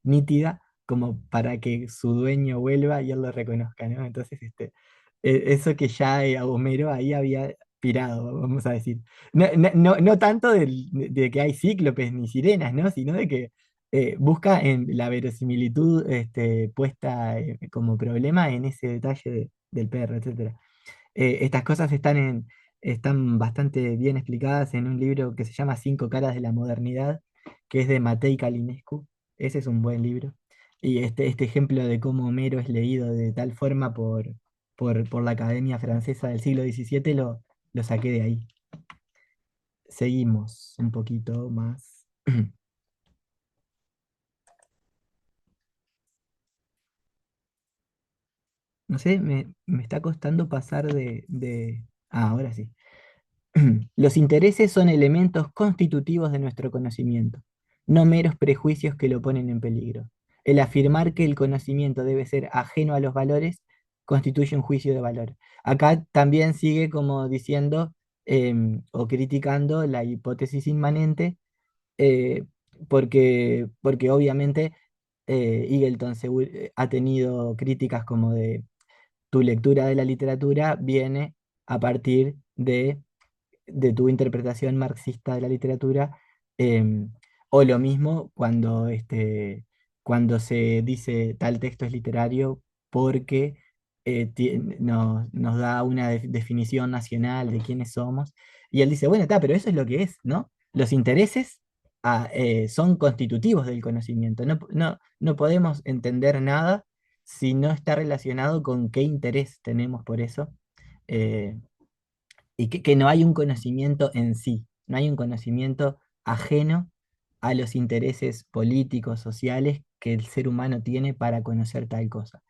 nítida como para que su dueño vuelva y él lo reconozca, ¿no? Entonces, eso que ya a Homero ahí había pirado, vamos a decir. No tanto de que hay cíclopes ni sirenas, ¿no? Sino de que busca en la verosimilitud puesta como problema en ese detalle del perro, etcétera. Estas cosas están bastante bien explicadas en un libro que se llama Cinco caras de la modernidad, que es de Matei Calinescu. Ese es un buen libro. Y este ejemplo de cómo Homero es leído de tal forma por la Academia Francesa del siglo XVII lo saqué de ahí. Seguimos un poquito más. No sé, me está costando pasar Ah, ahora sí. Los intereses son elementos constitutivos de nuestro conocimiento, no meros prejuicios que lo ponen en peligro. El afirmar que el conocimiento debe ser ajeno a los valores constituye un juicio de valor. Acá también sigue como diciendo o criticando la hipótesis inmanente, eh, porque obviamente Eagleton ha tenido críticas como de tu lectura de la literatura viene a partir de tu interpretación marxista de la literatura, em, o lo mismo cuando se dice tal texto es literario porque nos da una definición nacional de quiénes somos, y él dice, bueno, está, pero eso es lo que es, ¿no? Los intereses son constitutivos del conocimiento, no podemos entender nada si no está relacionado con qué interés tenemos por eso. eh, y que no hay un conocimiento en sí, no hay un conocimiento ajeno a los intereses políticos, sociales que el ser humano tiene para conocer tal cosa.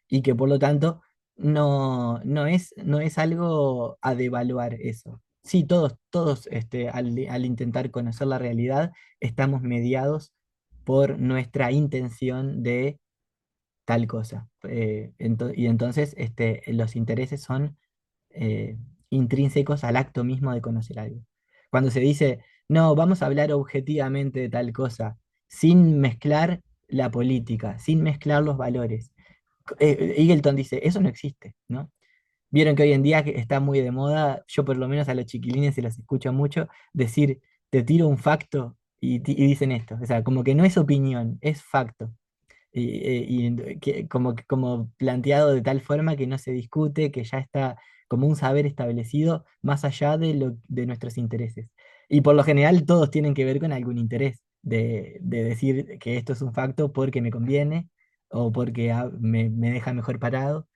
Y que por lo tanto no es algo a devaluar eso. Sí, todos al intentar conocer la realidad, estamos mediados por nuestra intención de tal cosa. Y entonces los intereses son eh, intrínsecos al acto mismo de conocer algo. Cuando se dice, no, vamos a hablar objetivamente de tal cosa, sin mezclar la política, sin mezclar los valores. Eagleton dice, eso no existe, ¿no? Vieron que hoy en día que está muy de moda, yo por lo menos a los chiquilines se los escucho mucho, decir, te tiro un facto y dicen esto. O sea, como que no es opinión, es facto como planteado de tal forma que no se discute, que ya está como un saber establecido más allá de nuestros intereses. Y por lo general todos tienen que ver con algún interés, de decir que esto es un facto porque me conviene o porque me deja mejor parado,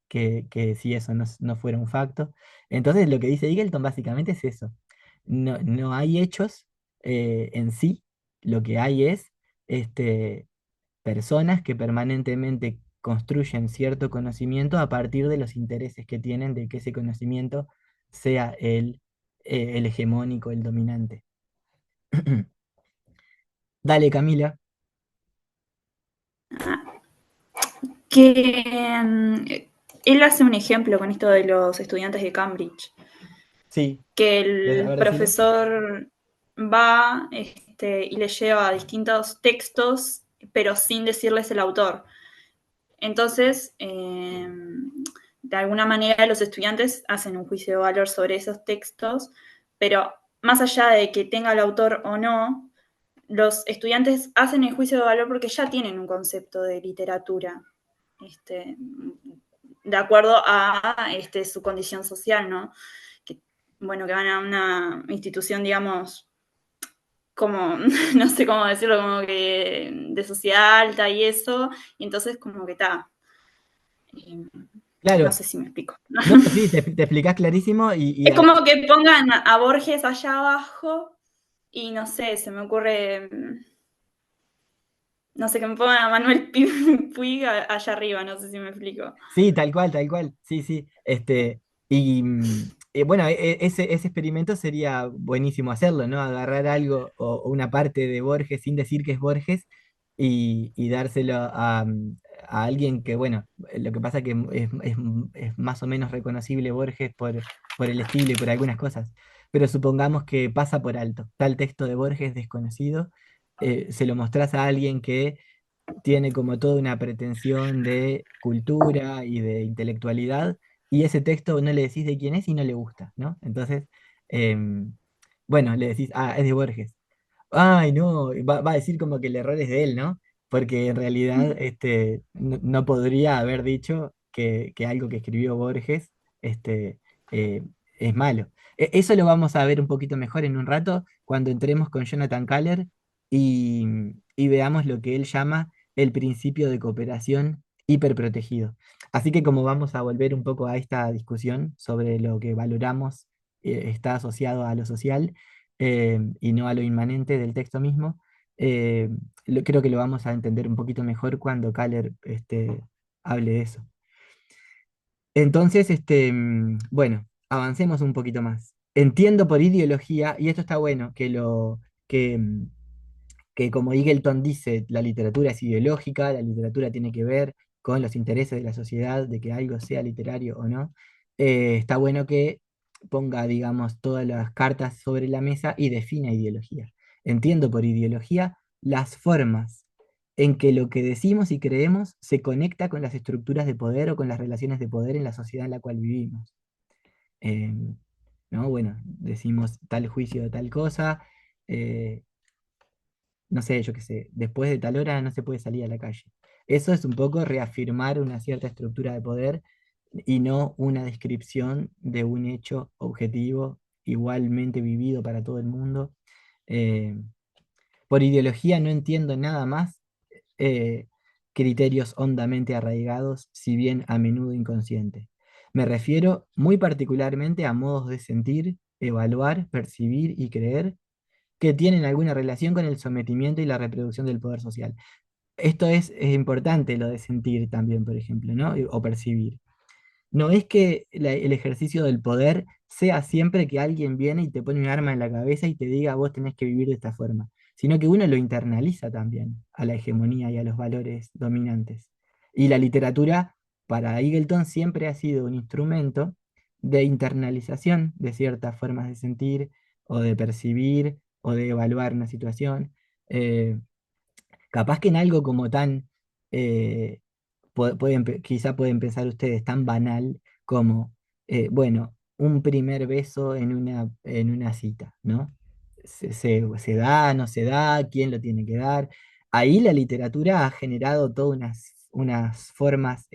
que si eso no fuera un facto. Entonces lo que dice Eagleton básicamente es eso. No hay hechos en sí, lo que hay es este, personas que permanentemente construyen cierto conocimiento a partir de los intereses que tienen de que ese conocimiento sea el hegemónico, el dominante. Dale, Camila. Que él hace un ejemplo con esto de los estudiantes de Cambridge, Sí, que a el ver, decilo. profesor va y le lleva distintos textos, pero sin decirles el autor. Entonces, de alguna manera los estudiantes hacen un juicio de valor sobre esos textos, pero más allá de que tenga el autor o no, los estudiantes hacen el juicio de valor porque ya tienen un concepto de literatura, este, de acuerdo a su condición social, ¿no? Que, bueno, que van a una institución, digamos, como, no sé cómo decirlo, como que de sociedad alta y eso, y entonces como que está, no Claro, sé si me explico. no, sí, te explicás clarísimo Es como que pongan a Borges allá abajo y no sé, se me ocurre, no sé, que me pongan a Manuel Puig allá arriba, no sé si me explico. sí, tal cual, sí, sí. Bueno, ese experimento sería buenísimo hacerlo, ¿no? Agarrar algo o una parte de Borges sin decir que es Borges y dárselo a alguien que, bueno, lo que pasa que es más o menos reconocible Borges por el estilo y por algunas cosas, pero supongamos que pasa por alto, tal texto de Borges desconocido, se lo mostrás a alguien que tiene como toda una pretensión de cultura y de intelectualidad, y ese texto no le decís de quién es y no le gusta, ¿no? Entonces, em, bueno, le decís, ah, es de Borges. Ay, no, va a decir como que el error es de él, ¿no? Porque en realidad no podría haber dicho que algo que escribió Borges este, eh, es malo. Eso lo vamos a ver un poquito mejor en un rato cuando entremos con Jonathan Kaller y, y veamos lo que él llama el principio de cooperación hiperprotegido. Así que como vamos a volver un poco a esta discusión sobre lo que valoramos está asociado a lo social, y no a lo inmanente del texto mismo, eh, creo que lo vamos a entender un poquito mejor cuando Kaller hable de eso. Entonces, bueno, avancemos un poquito más. Entiendo por ideología, y esto está bueno, que, mm, que como Eagleton dice, la literatura es ideológica, la literatura tiene que ver con los intereses de la sociedad, de que algo sea literario o no. Está bueno que ponga, digamos, todas las cartas sobre la mesa y defina ideología. Entiendo por ideología las formas en que lo que decimos y creemos se conecta con las estructuras de poder o con las relaciones de poder en la sociedad en la cual vivimos. Em, ¿No? Bueno, decimos tal juicio de tal cosa, eh, no sé, yo qué sé, después de tal hora no se puede salir a la calle. Eso es un poco reafirmar una cierta estructura de poder y no una descripción de un hecho objetivo igualmente vivido para todo el mundo. Eh, por ideología no entiendo nada más eh, criterios hondamente arraigados, si bien a menudo inconscientes. Me refiero muy particularmente a modos de sentir, evaluar, percibir y creer que tienen alguna relación con el sometimiento y la reproducción del poder social. Esto es importante, lo de sentir también, por ejemplo, ¿no? O percibir. No es que el ejercicio del poder sea siempre que alguien viene y te pone un arma en la cabeza y te diga vos tenés que vivir de esta forma, sino que uno lo internaliza también a la hegemonía y a los valores dominantes. Y la literatura para Eagleton siempre ha sido un instrumento de internalización de ciertas formas de sentir o de percibir o de evaluar una situación. Eh, Capaz que en algo como tan eh, quizá pueden pensar ustedes tan banal como, bueno, un primer beso en una cita, ¿no? Se da, no se da, quién lo tiene que dar. Ahí la literatura ha generado todas unas formas,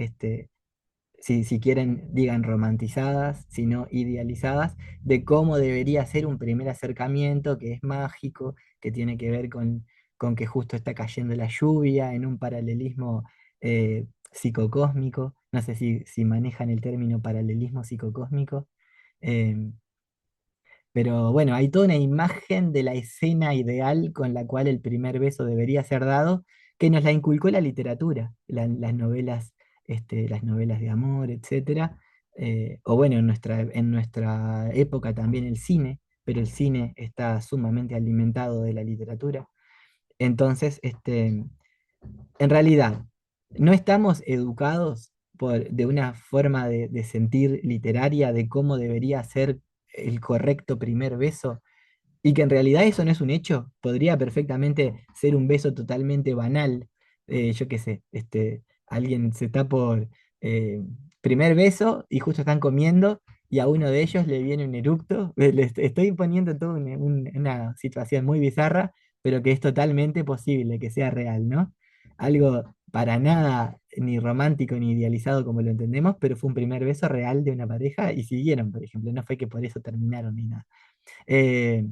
si quieren, digan romantizadas, sino idealizadas, de cómo debería ser un primer acercamiento, que es mágico, que tiene que ver con que justo está cayendo la lluvia en un paralelismo psicocósmico. No sé si manejan el término paralelismo psicocósmico. em, pero bueno, hay toda una imagen de la escena ideal con la cual el primer beso debería ser dado, que nos la inculcó la literatura, las novelas de amor, etcétera. O bueno, en nuestra época también el cine, pero el cine está sumamente alimentado de la literatura. Entonces, en realidad, no estamos educados de una forma de sentir literaria de cómo debería ser el correcto primer beso, y que en realidad eso no es un hecho, podría perfectamente ser un beso totalmente banal. Yo qué sé, alguien se está por primer beso y justo están comiendo y a uno de ellos le viene un eructo. Estoy poniendo toda una situación muy bizarra, pero que es totalmente posible que sea real, ¿no? Algo para nada ni romántico ni idealizado como lo entendemos, pero fue un primer beso real de una pareja y siguieron, por ejemplo, no fue que por eso terminaron ni nada. Eh,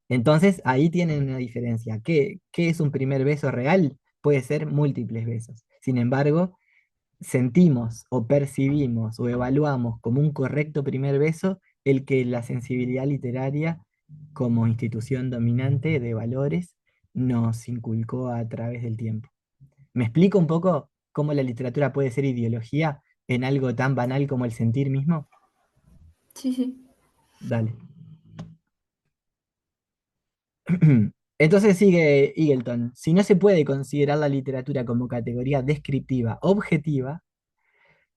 entonces ahí tienen una diferencia. ¿Qué es un primer beso real? Puede ser múltiples besos. Sin embargo, sentimos o percibimos o evaluamos como un correcto primer beso el que la sensibilidad literaria como institución dominante de valores nos inculcó a través del tiempo. ¿Me explico un poco cómo la literatura puede ser ideología en algo tan banal como el sentir mismo? Sí, sí. Dale. Entonces sigue Eagleton, si no se puede considerar la literatura como categoría descriptiva objetiva,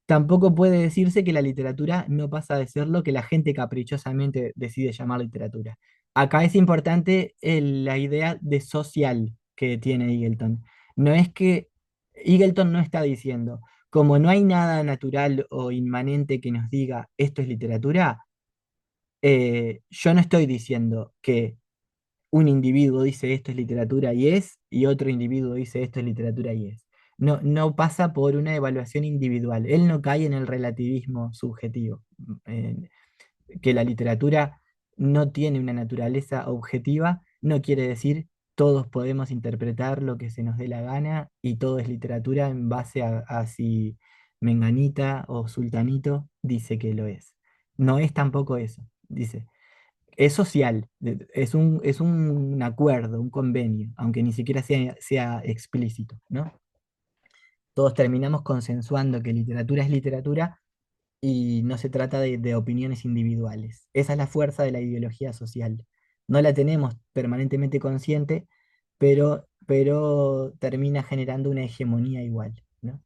tampoco puede decirse que la literatura no pasa de ser lo que la gente caprichosamente decide llamar literatura. Acá es importante la idea de social que tiene Eagleton. No es que Eagleton no está diciendo, como no hay nada natural o inmanente que nos diga esto es literatura, yo no estoy diciendo que un individuo dice esto es literatura y es, y otro individuo dice esto es literatura y es. No, no pasa por una evaluación individual. Él no cae en el relativismo subjetivo, en que la literatura no tiene una naturaleza objetiva, no quiere decir todos podemos interpretar lo que se nos dé la gana y todo es literatura en base a si Menganita o Sultanito dice que lo es. No es tampoco eso, dice es social, es un acuerdo, un convenio, aunque ni siquiera sea explícito, ¿no? Todos terminamos consensuando que literatura es literatura y no se trata de opiniones individuales. Esa es la fuerza de la ideología social. No la tenemos permanentemente consciente, pero termina generando una hegemonía igual, ¿no?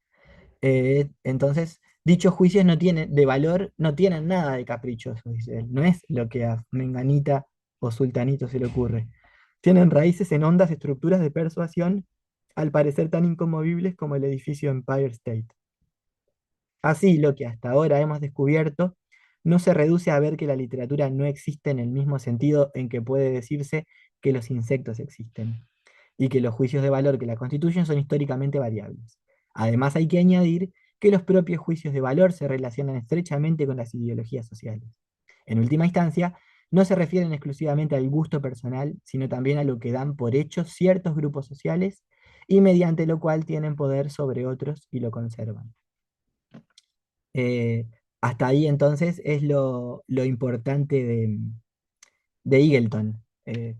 Entonces, dichos juicios no tienen, de valor no tienen nada de caprichoso, dice él. No es lo que a Menganita o Sultanito se le ocurre. Tienen raíces en hondas estructuras de persuasión, al parecer tan inconmovibles como el edificio Empire State. Así, lo que hasta ahora hemos descubierto no se reduce a ver que la literatura no existe en el mismo sentido en que puede decirse que los insectos existen, y que los juicios de valor que la constituyen son históricamente variables. Además, hay que añadir que los propios juicios de valor se relacionan estrechamente con las ideologías sociales. En última instancia, no se refieren exclusivamente al gusto personal, sino también a lo que dan por hecho ciertos grupos sociales y mediante lo cual tienen poder sobre otros y lo conservan. Eh, Hasta ahí entonces es lo importante de Eagleton,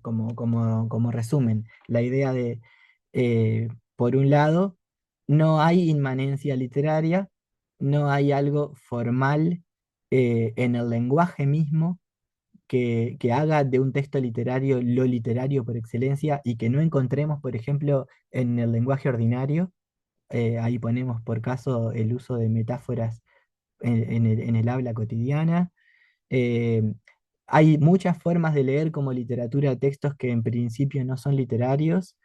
como resumen. La idea de, por un lado, no hay inmanencia literaria, no hay algo formal en el lenguaje mismo que haga de un texto literario lo literario por excelencia y que no encontremos, por ejemplo, en el lenguaje ordinario. Ahí ponemos por caso el uso de metáforas en el habla cotidiana. Eh, Hay muchas formas de leer como literatura textos que en principio no son literarios,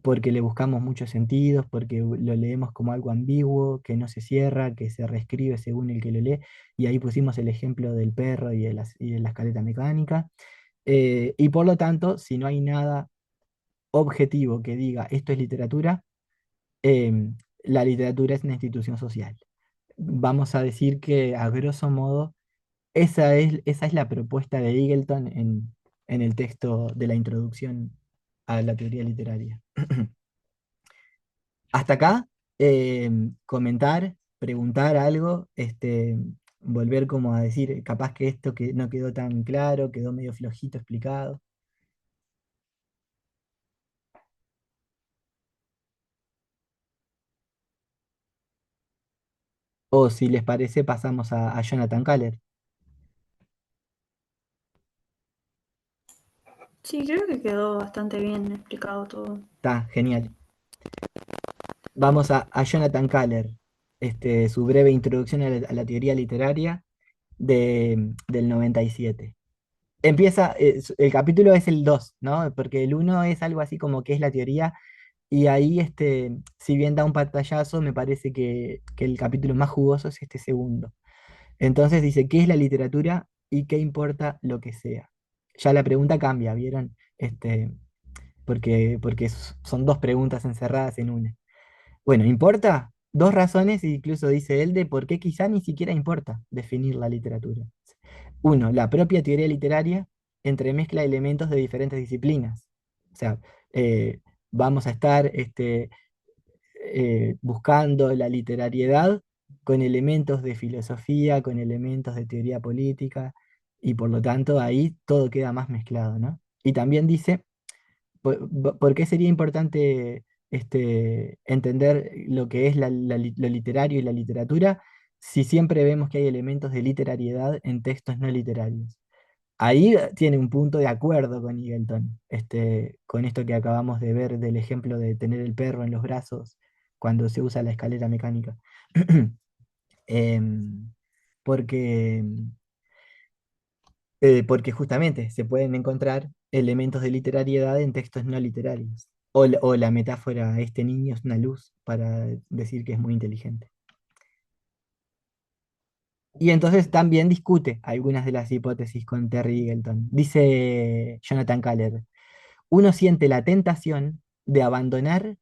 porque le buscamos muchos sentidos, porque lo leemos como algo ambiguo, que no se cierra, que se reescribe según el que lo lee, y ahí pusimos el ejemplo del perro y de la escaleta mecánica. Y por lo tanto, si no hay nada objetivo que diga esto es literatura, la literatura es una institución social. Vamos a decir que a grosso modo esa es la propuesta de Eagleton en el texto de la introducción a la teoría literaria. Hasta acá, comentar, preguntar algo, volver como a decir, capaz que esto que no quedó tan claro, quedó medio flojito explicado. O si les parece, pasamos a Jonathan Caller. Sí, creo que quedó bastante bien explicado todo. Está, genial. Vamos a Jonathan Caller, su breve introducción a la teoría literaria del 97. Empieza, el capítulo es el 2, ¿no? Porque el uno es algo así como que es la teoría, y ahí, si bien da un pantallazo, me parece que el capítulo más jugoso es este segundo. Entonces dice, ¿qué es la literatura y qué importa lo que sea? Ya la pregunta cambia, ¿vieron? Porque son dos preguntas encerradas en una. Bueno, ¿importa? Dos razones, incluso dice él, de por qué quizá ni siquiera importa definir la literatura. Uno, la propia teoría literaria entremezcla elementos de diferentes disciplinas. O sea, eh, vamos a estar buscando la literariedad con elementos de filosofía, con elementos de teoría política, y por lo tanto ahí todo queda más mezclado, ¿no? Y también dice ¿por qué sería importante entender lo que es lo literario y la literatura si siempre vemos que hay elementos de literariedad en textos no literarios? Ahí tiene un punto de acuerdo con Eagleton, con esto que acabamos de ver del ejemplo de tener el perro en los brazos cuando se usa la escalera mecánica. Em, porque porque justamente se pueden encontrar elementos de literariedad en textos no literarios. O la metáfora, este niño es una luz, para decir que es muy inteligente. Y entonces también discute algunas de las hipótesis con Terry Eagleton. Dice Jonathan Caller, uno siente la tentación de abandonar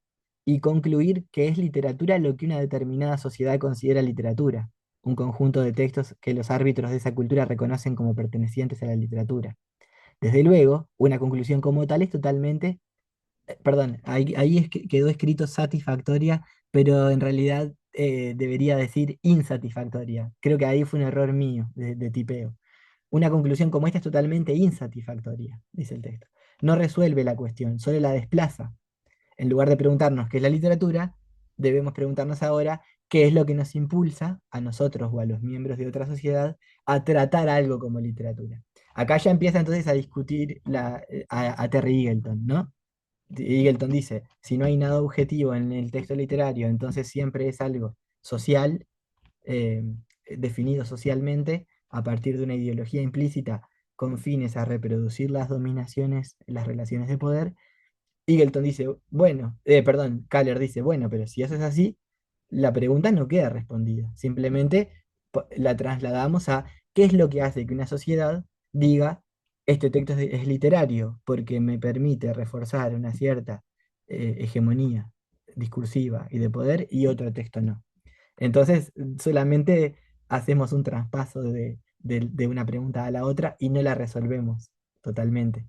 y concluir que es literatura lo que una determinada sociedad considera literatura, un conjunto de textos que los árbitros de esa cultura reconocen como pertenecientes a la literatura. Desde luego, una conclusión como tal es totalmente, perdón, ahí quedó escrito satisfactoria, pero en realidad debería decir insatisfactoria. Creo que ahí fue un error mío de tipeo. Una conclusión como esta es totalmente insatisfactoria, dice el texto. No resuelve la cuestión, solo la desplaza. En lugar de preguntarnos qué es la literatura, debemos preguntarnos ahora que es lo que nos impulsa a nosotros o a los miembros de otra sociedad a tratar algo como literatura. Acá ya empieza entonces a discutir a Terry Eagleton, ¿no? Eagleton dice, si no hay nada objetivo en el texto literario, entonces siempre es algo social, eh, definido socialmente a partir de una ideología implícita con fines a reproducir las dominaciones, las relaciones de poder. Eagleton dice, bueno, perdón, Kaller dice, bueno, pero si eso es así, la pregunta no queda respondida. Simplemente la trasladamos a qué es lo que hace que una sociedad diga, este texto es literario porque me permite reforzar una cierta hegemonía discursiva y de poder y otro texto no. Entonces, solamente hacemos un traspaso de una pregunta a la otra y no la resolvemos totalmente.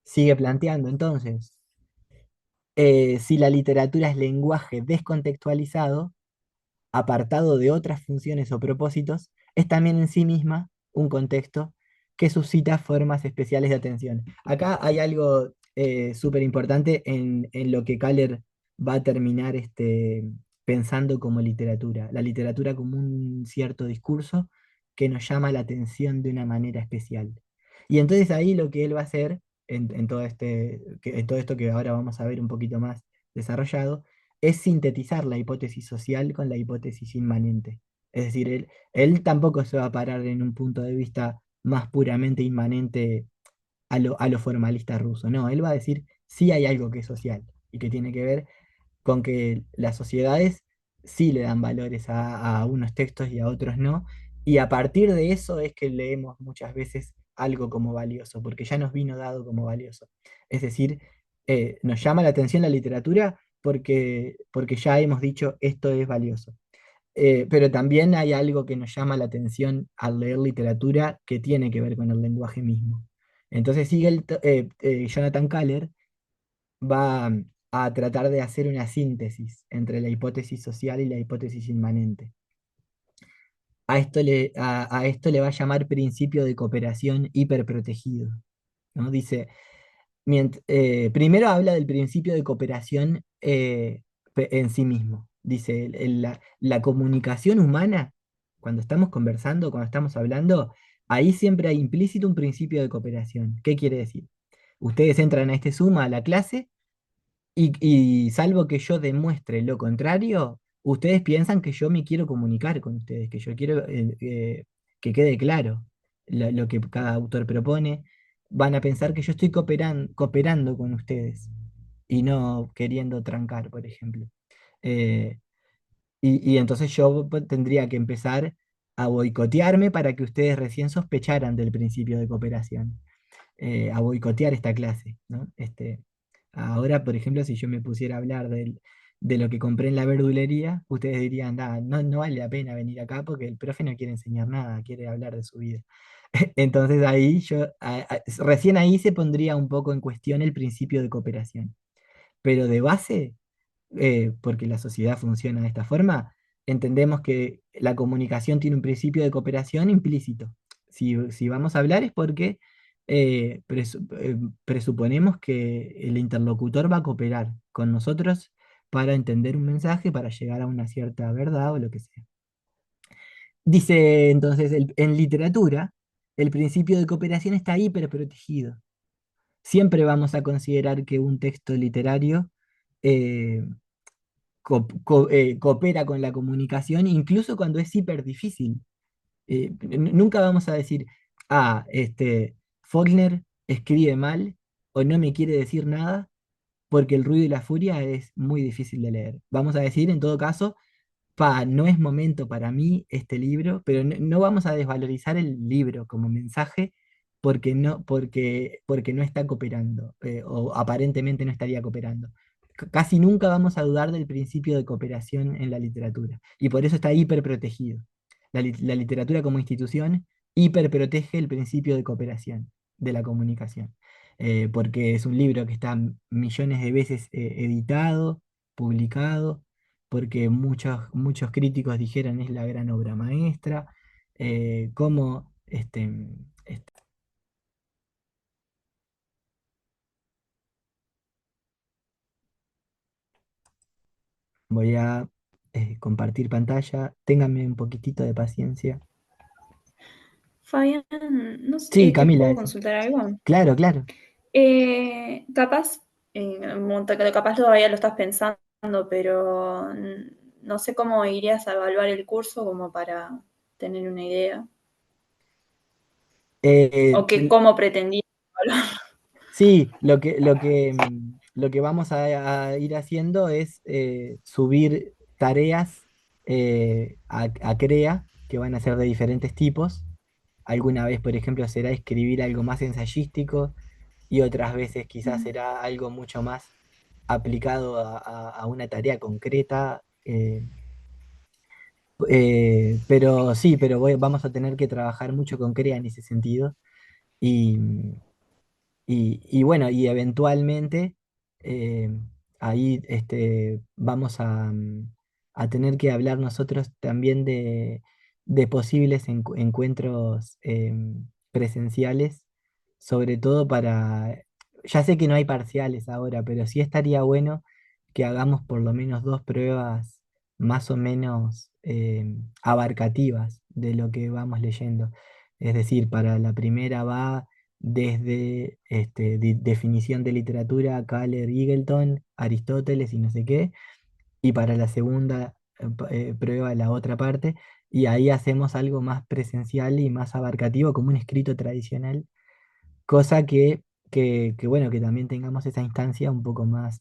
Sigue planteando entonces, si la literatura es lenguaje descontextualizado, apartado de otras funciones o propósitos, es también en sí misma un contexto que suscita formas especiales de atención. Acá hay algo súper importante en lo que Kaller va a terminar pensando como literatura. La literatura como un cierto discurso que nos llama la atención de una manera especial. Y entonces ahí lo que él va a hacer, en todo en todo esto que ahora vamos a ver un poquito más desarrollado, es sintetizar la hipótesis social con la hipótesis inmanente. Es decir, él tampoco se va a parar en un punto de vista más puramente inmanente a lo formalista ruso. No, él va a decir, sí hay algo que es social y que tiene que ver con que las sociedades sí le dan valores a unos textos y a otros no, y a partir de eso es que leemos muchas veces algo como valioso, porque ya nos vino dado como valioso. Es decir, nos llama la atención la literatura porque ya hemos dicho esto es valioso. Pero también hay algo que nos llama la atención al leer literatura que tiene que ver con el lenguaje mismo. Entonces sigue Jonathan Kaller va a tratar de hacer una síntesis entre la hipótesis social y la hipótesis inmanente. A esto le va a llamar principio de cooperación hiperprotegido, ¿no? Dice, primero habla del principio de cooperación en sí mismo. Dice, la comunicación humana, cuando estamos conversando, cuando estamos hablando, ahí siempre hay implícito un principio de cooperación. ¿Qué quiere decir? Ustedes entran a este Zoom, a la clase, y salvo que yo demuestre lo contrario, ustedes piensan que yo me quiero comunicar con ustedes, que yo quiero que quede claro lo que cada autor propone. Van a pensar que yo estoy cooperando con ustedes y no queriendo trancar, por ejemplo. Eh, y entonces yo tendría que empezar a boicotearme para que ustedes recién sospecharan del principio de cooperación, a boicotear esta clase, ¿no? Ahora, por ejemplo, si yo me pusiera a hablar de lo que compré en la verdulería, ustedes dirían, "Ah, no, no vale la pena venir acá porque el profe no quiere enseñar nada, quiere hablar de su vida". Entonces ahí recién ahí se pondría un poco en cuestión el principio de cooperación. Pero de base, porque la sociedad funciona de esta forma, entendemos que la comunicación tiene un principio de cooperación implícito. Si vamos a hablar es porque presuponemos que el interlocutor va a cooperar con nosotros para entender un mensaje, para llegar a una cierta verdad o lo que sea. Dice entonces, en literatura, el principio de cooperación está hiperprotegido. Siempre vamos a considerar que un texto literario eh, coopera con la comunicación, incluso cuando es hiper difícil. Nunca vamos a decir, Faulkner escribe mal o no me quiere decir nada porque el ruido y la furia es muy difícil de leer. Vamos a decir, en todo caso, no es momento para mí este libro, pero no vamos a desvalorizar el libro como mensaje porque no está cooperando, o aparentemente no estaría cooperando. Casi nunca vamos a dudar del principio de cooperación en la literatura, y por eso está hiperprotegido. La literatura como institución hiperprotege el principio de cooperación de la comunicación, porque es un libro que está millones de veces editado, publicado, porque muchos críticos dijeron es la gran obra maestra, como Voy a compartir pantalla. Ténganme un poquitito de paciencia. Fabián, no Sí, sé, ¿te Camila, puedo eso. consultar algo? Claro, claro. Capaz, capaz todavía lo estás pensando, pero no sé cómo irías a evaluar el curso como para tener una idea. Eh, O que cómo pretendías evaluar. Sí, lo que vamos a ir haciendo es subir tareas a CREA, que van a ser de diferentes tipos. Alguna vez, por ejemplo, será escribir algo más ensayístico y otras veces quizás será algo mucho más aplicado a una tarea concreta. Pero sí, pero vamos a tener que trabajar mucho con CREA en ese sentido. Y, y bueno, y eventualmente eh, ahí vamos a tener que hablar nosotros también de posibles encuentros presenciales, sobre todo ya sé que no hay parciales ahora, pero sí estaría bueno que hagamos por lo menos dos pruebas más o menos abarcativas de lo que vamos leyendo. Es decir, para la primera va desde definición de literatura, Kaller, Eagleton, Aristóteles y no sé qué, y para la segunda prueba la otra parte, y ahí hacemos algo más presencial y más abarcativo, como un escrito tradicional, cosa que bueno, que también tengamos esa instancia un poco más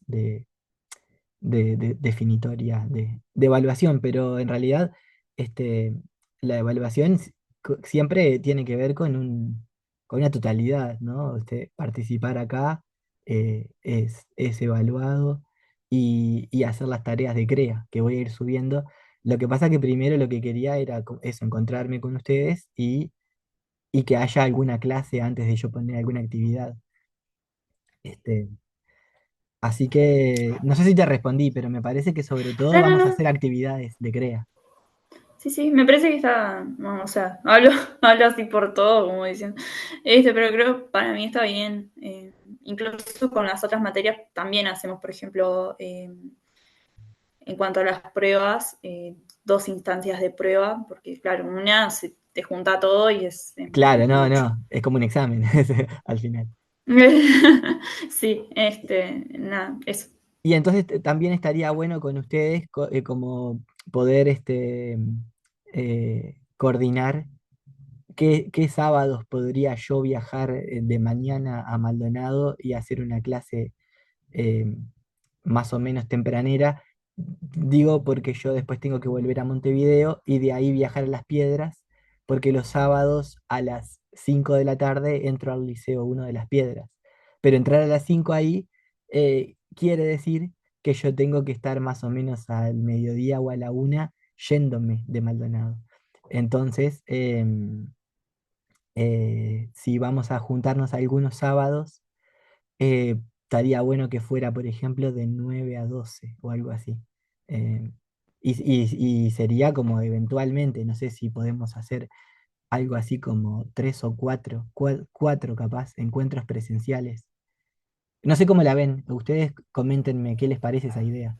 definitoria de evaluación, pero en realidad este, la evaluación siempre tiene que ver con una totalidad, ¿no? Participar acá es evaluado y hacer las tareas de CREA que voy a ir subiendo. Lo que pasa que primero lo que quería era eso, encontrarme con ustedes y que haya alguna clase antes de yo poner alguna actividad. Este, Así que no sé si te respondí, pero me parece que sobre todo No, no, vamos a no. hacer actividades de CREA. Sí, sí, me parece que está, no, o sea, hablo así por todo, como dicen. Pero creo que para mí está bien. Incluso con las otras materias también hacemos, por ejemplo, en cuanto a las pruebas, dos instancias de prueba, porque claro, una se te junta todo y es Claro, no, mucho. no, es como un examen al final. Sí, nada, eso. Y entonces también estaría bueno con ustedes como poder coordinar qué sábados podría yo viajar de mañana a Maldonado y hacer una clase eh, más o menos tempranera. Digo porque yo después tengo que volver a Montevideo y de ahí viajar a Las Piedras, porque los sábados a las 5 de la tarde entro al Liceo 1 de Las Piedras. Pero entrar a las 5 ahí quiere decir que yo tengo que estar más o menos al mediodía o a la 1 yéndome de Maldonado. Entonces, si vamos a juntarnos algunos sábados, estaría bueno que fuera, por ejemplo, de 9 a 12 o algo así. Eh, y sería como eventualmente, no sé si podemos hacer algo así como tres o cuatro capaz, encuentros presenciales. No sé cómo la ven, ustedes coméntenme qué les parece esa idea.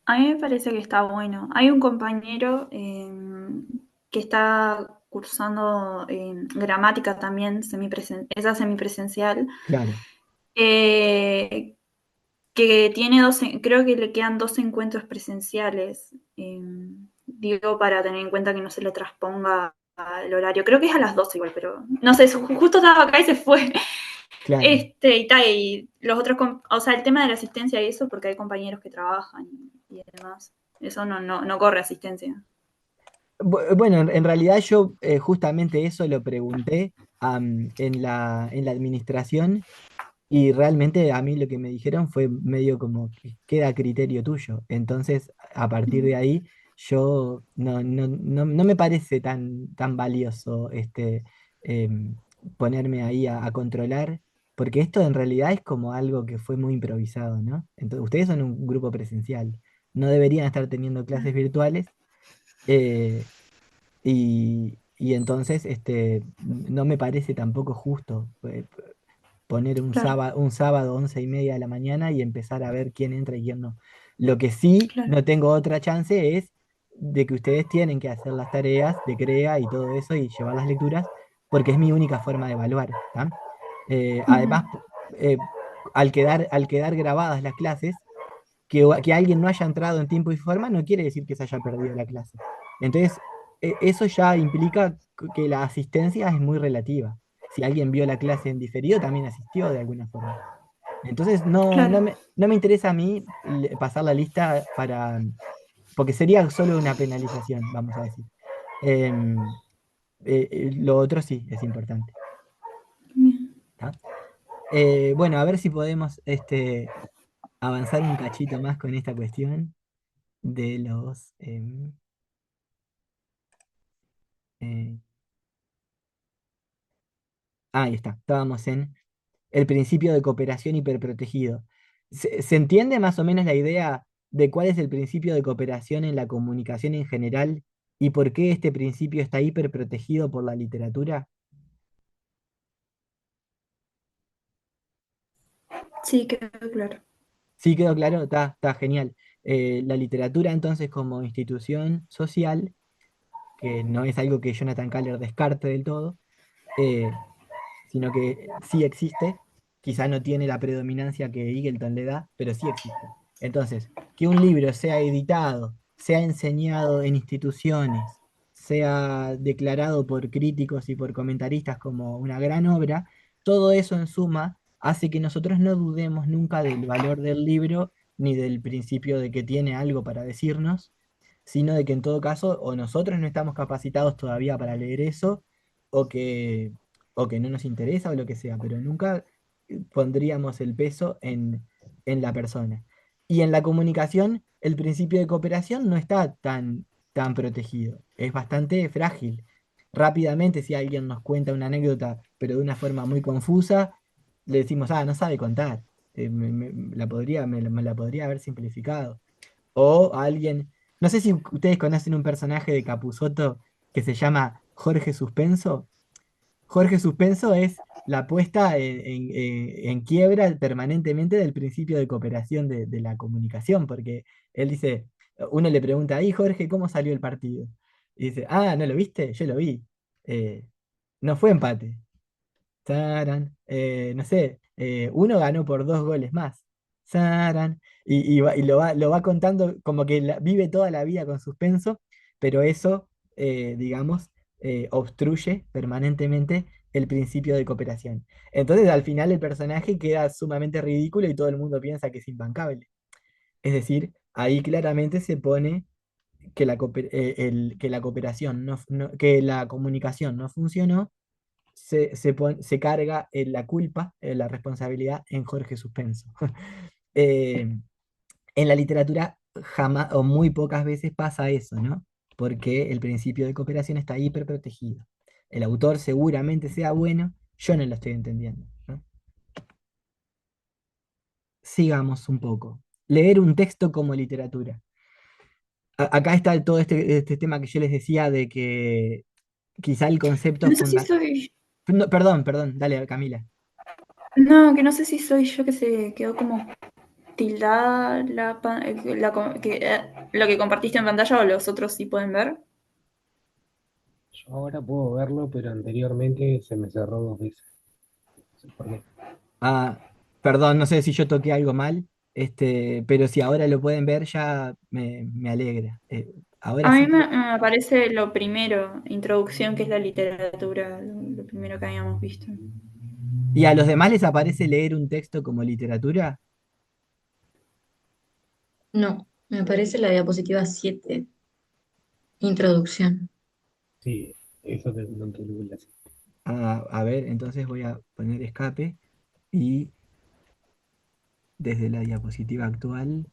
A mí me parece que está bueno. Hay un compañero que está cursando gramática también, esa semipresencial, Claro, eh, que tiene creo que le quedan dos encuentros presenciales. Digo, para tener en cuenta que no se le transponga el horario. Creo que es a las 12 igual, pero no sé, justo estaba acá y se fue. claro. Y los otros, o sea, el tema de la asistencia y eso, porque hay compañeros que trabajan y demás. Eso no corre asistencia. Bueno, en realidad yo justamente eso lo pregunté en la administración. Y realmente a mí lo que me dijeron fue medio como que queda a criterio tuyo. Entonces, a partir de ahí, yo no me parece tan valioso em, ponerme ahí a controlar, porque esto en realidad es como algo que fue muy improvisado, ¿no? Entonces, ustedes son un grupo presencial, no deberían estar teniendo clases virtuales, eh, y entonces no me parece tampoco justo. Poner Claro. un sábado 11:30 de la mañana y empezar a ver quién entra y quién no. Lo que sí Claro. no tengo otra chance es de que ustedes tienen que hacer las tareas de CREA y todo eso y llevar las lecturas, porque es mi única forma de evaluar, ¿tá? Ujú. Además, eh, al quedar grabadas las clases, que alguien no haya entrado en tiempo y forma no quiere decir que se haya perdido la clase. Entonces, eso ya implica que la asistencia es muy relativa. Si alguien vio la clase en diferido, también asistió de alguna forma. Entonces, Claro. no me interesa a mí pasar la lista porque sería solo una penalización, vamos a decir. Em, lo otro sí es importante. Bien. ¿Tá? Bueno, a ver si podemos avanzar un cachito más con esta cuestión de los... eh, ahí está, estábamos en el principio de cooperación hiperprotegido. Se entiende más o menos la idea de cuál es el principio de cooperación en la comunicación en general y por qué este principio está hiperprotegido por la literatura? Sí, quedó claro. ¿Sí quedó claro? Está genial. La literatura entonces como institución social, que no es algo que Jonathan Kahler descarte del todo, eh, sino que sí existe, quizá no tiene la predominancia que Eagleton le da, pero sí existe. Entonces, que un libro sea editado, sea enseñado en instituciones, sea declarado por críticos y por comentaristas como una gran obra, todo eso en suma hace que nosotros no dudemos nunca del valor del libro ni del principio de que tiene algo para decirnos, sino de que en todo caso o nosotros no estamos capacitados todavía para leer eso, o que o que no nos interesa o lo que sea, pero nunca pondríamos el peso en la persona. Y en la comunicación, el principio de cooperación no está tan protegido, es bastante frágil. Rápidamente, si alguien nos cuenta una anécdota, pero de una forma muy confusa, le decimos, ah, no sabe contar, me la podría haber simplificado. O a alguien, no sé si ustedes conocen un personaje de Capusotto que se llama Jorge Suspenso. Jorge Suspenso es la puesta en quiebra permanentemente del principio de cooperación de la comunicación, porque él dice, uno le pregunta, ahí Jorge, ¿cómo salió el partido? Y dice, ah, ¿no lo viste? Yo lo vi. Eh, no fue empate. Saran, no sé, uno ganó por 2 goles más. Saran, y lo va contando como que vive toda la vida con suspenso, pero eso, digamos, obstruye permanentemente el principio de cooperación. Entonces, al final, el personaje queda sumamente ridículo y todo el mundo piensa que es imbancable. Es decir, ahí claramente se pone que que la cooperación que la comunicación no funcionó, se carga la culpa, la responsabilidad en Jorge Suspenso. Eh, en la literatura jamás o muy pocas veces pasa eso, ¿no? Porque el principio de cooperación está hiperprotegido. El autor seguramente sea bueno, yo no lo estoy entendiendo, ¿no? Sigamos un poco. Leer un texto como literatura. Acá está todo este tema que yo les decía de que quizá el concepto No sé si fundamental... soy. Perdón, dale, Camila. No, que no sé si soy yo que se quedó como tildada lo que compartiste en pantalla o los otros sí pueden ver. Yo ahora puedo verlo, pero anteriormente se me cerró 2 veces. No sé por qué. Ah, perdón, no sé si yo toqué algo mal, pero si ahora lo pueden ver ya me alegra. Ahora A mí sí. me aparece lo primero, introducción, que es la literatura, lo primero que habíamos visto. ¿Y a los demás les aparece leer un texto como literatura? No, me parece la diapositiva 7, introducción. Sí, eso te no te lo voy a decir. Ah, a ver, entonces voy a poner escape y desde la diapositiva actual,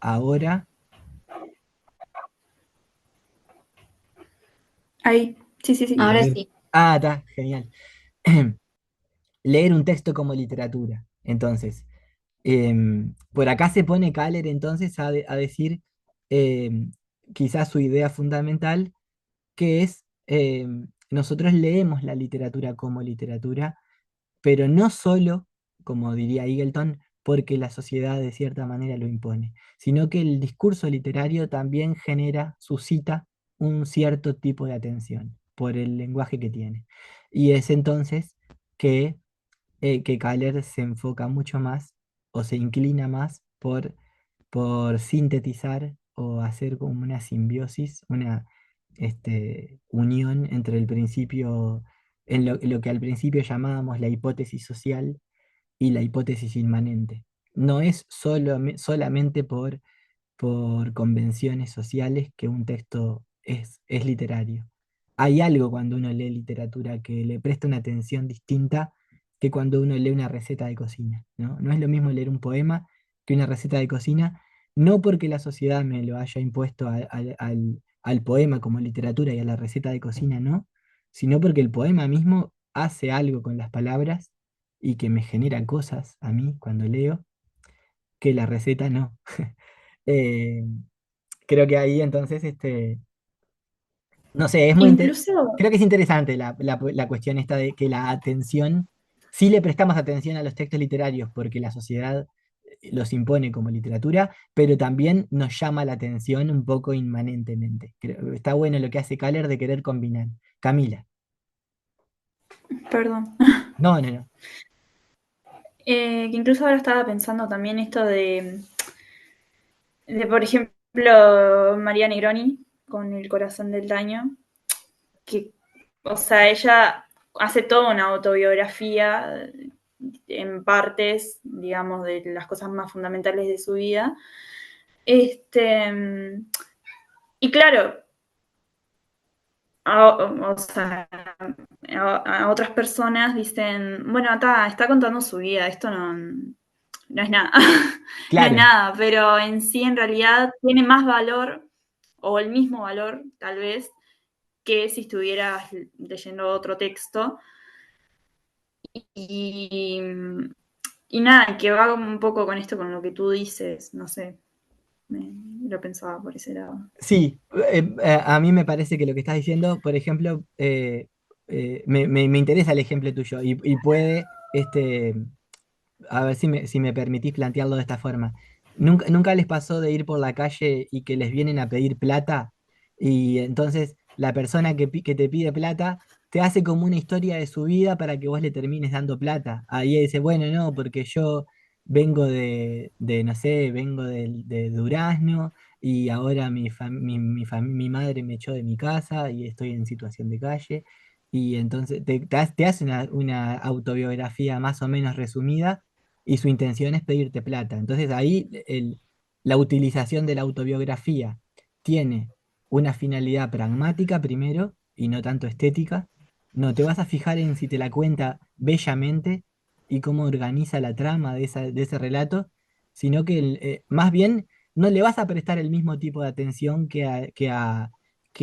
ahora. Ahí, sí, sí, sí. Bien, Ahora bien. sí. Ah, está, genial. Leer un texto como literatura. Entonces, por acá se pone Kahler entonces a decir em, quizás su idea fundamental, que es, nosotros leemos la literatura como literatura, pero no solo, como diría Eagleton, porque la sociedad de cierta manera lo impone, sino que el discurso literario también suscita un cierto tipo de atención por el lenguaje que tiene. Y es entonces que, que Kahler se enfoca mucho más o se inclina más por sintetizar o hacer como una simbiosis, una unión entre el principio, en lo que al principio llamábamos la hipótesis social y la hipótesis inmanente. No es solamente por convenciones sociales que un texto es literario. Hay algo cuando uno lee literatura que le presta una atención distinta que cuando uno lee una receta de cocina, ¿no? No es lo mismo leer un poema que una receta de cocina, no porque la sociedad me lo haya impuesto al poema como literatura y a la receta de cocina no, sino porque el poema mismo hace algo con las palabras y que me genera cosas a mí cuando leo que la receta no. Eh, Creo que ahí entonces, no sé, Incluso, creo que es interesante la cuestión esta de que la atención, sí le prestamos atención a los textos literarios porque la sociedad los impone como literatura, pero también nos llama la atención un poco inmanentemente. Está bueno lo que hace Kahler de querer combinar. Camila. perdón, No, no, no. que incluso ahora estaba pensando también esto por ejemplo, María Negroni con El corazón del daño, que, o sea, ella hace toda una autobiografía en partes, digamos, de las cosas más fundamentales de su vida. Y claro, o sea, a otras personas dicen, bueno, está contando su vida, esto no es nada, no es Claro, nada, pero en sí en realidad tiene más valor o el mismo valor tal vez que si estuvieras leyendo otro texto y, y nada, que va un poco con esto, con lo que tú dices, no sé, lo pensaba por ese lado. sí, a mí me parece que lo que estás diciendo, por ejemplo, me interesa el ejemplo tuyo y puede, a ver si me permitís plantearlo de esta forma. ¿Nunca les pasó de ir por la calle y que les vienen a pedir plata? Y entonces la persona que te pide plata te hace como una historia de su vida para que vos le termines dando plata. Ahí dice, bueno, no, porque yo vengo no sé, vengo de Durazno y ahora mi madre me echó de mi casa y estoy en situación de calle. Y entonces te hace una autobiografía más o menos resumida y su intención es pedirte plata. Entonces ahí la utilización de la autobiografía tiene una finalidad pragmática primero y no tanto estética. No te vas a fijar en si te la cuenta bellamente y cómo organiza la trama de ese relato, sino que más bien no le vas a prestar el mismo tipo de atención que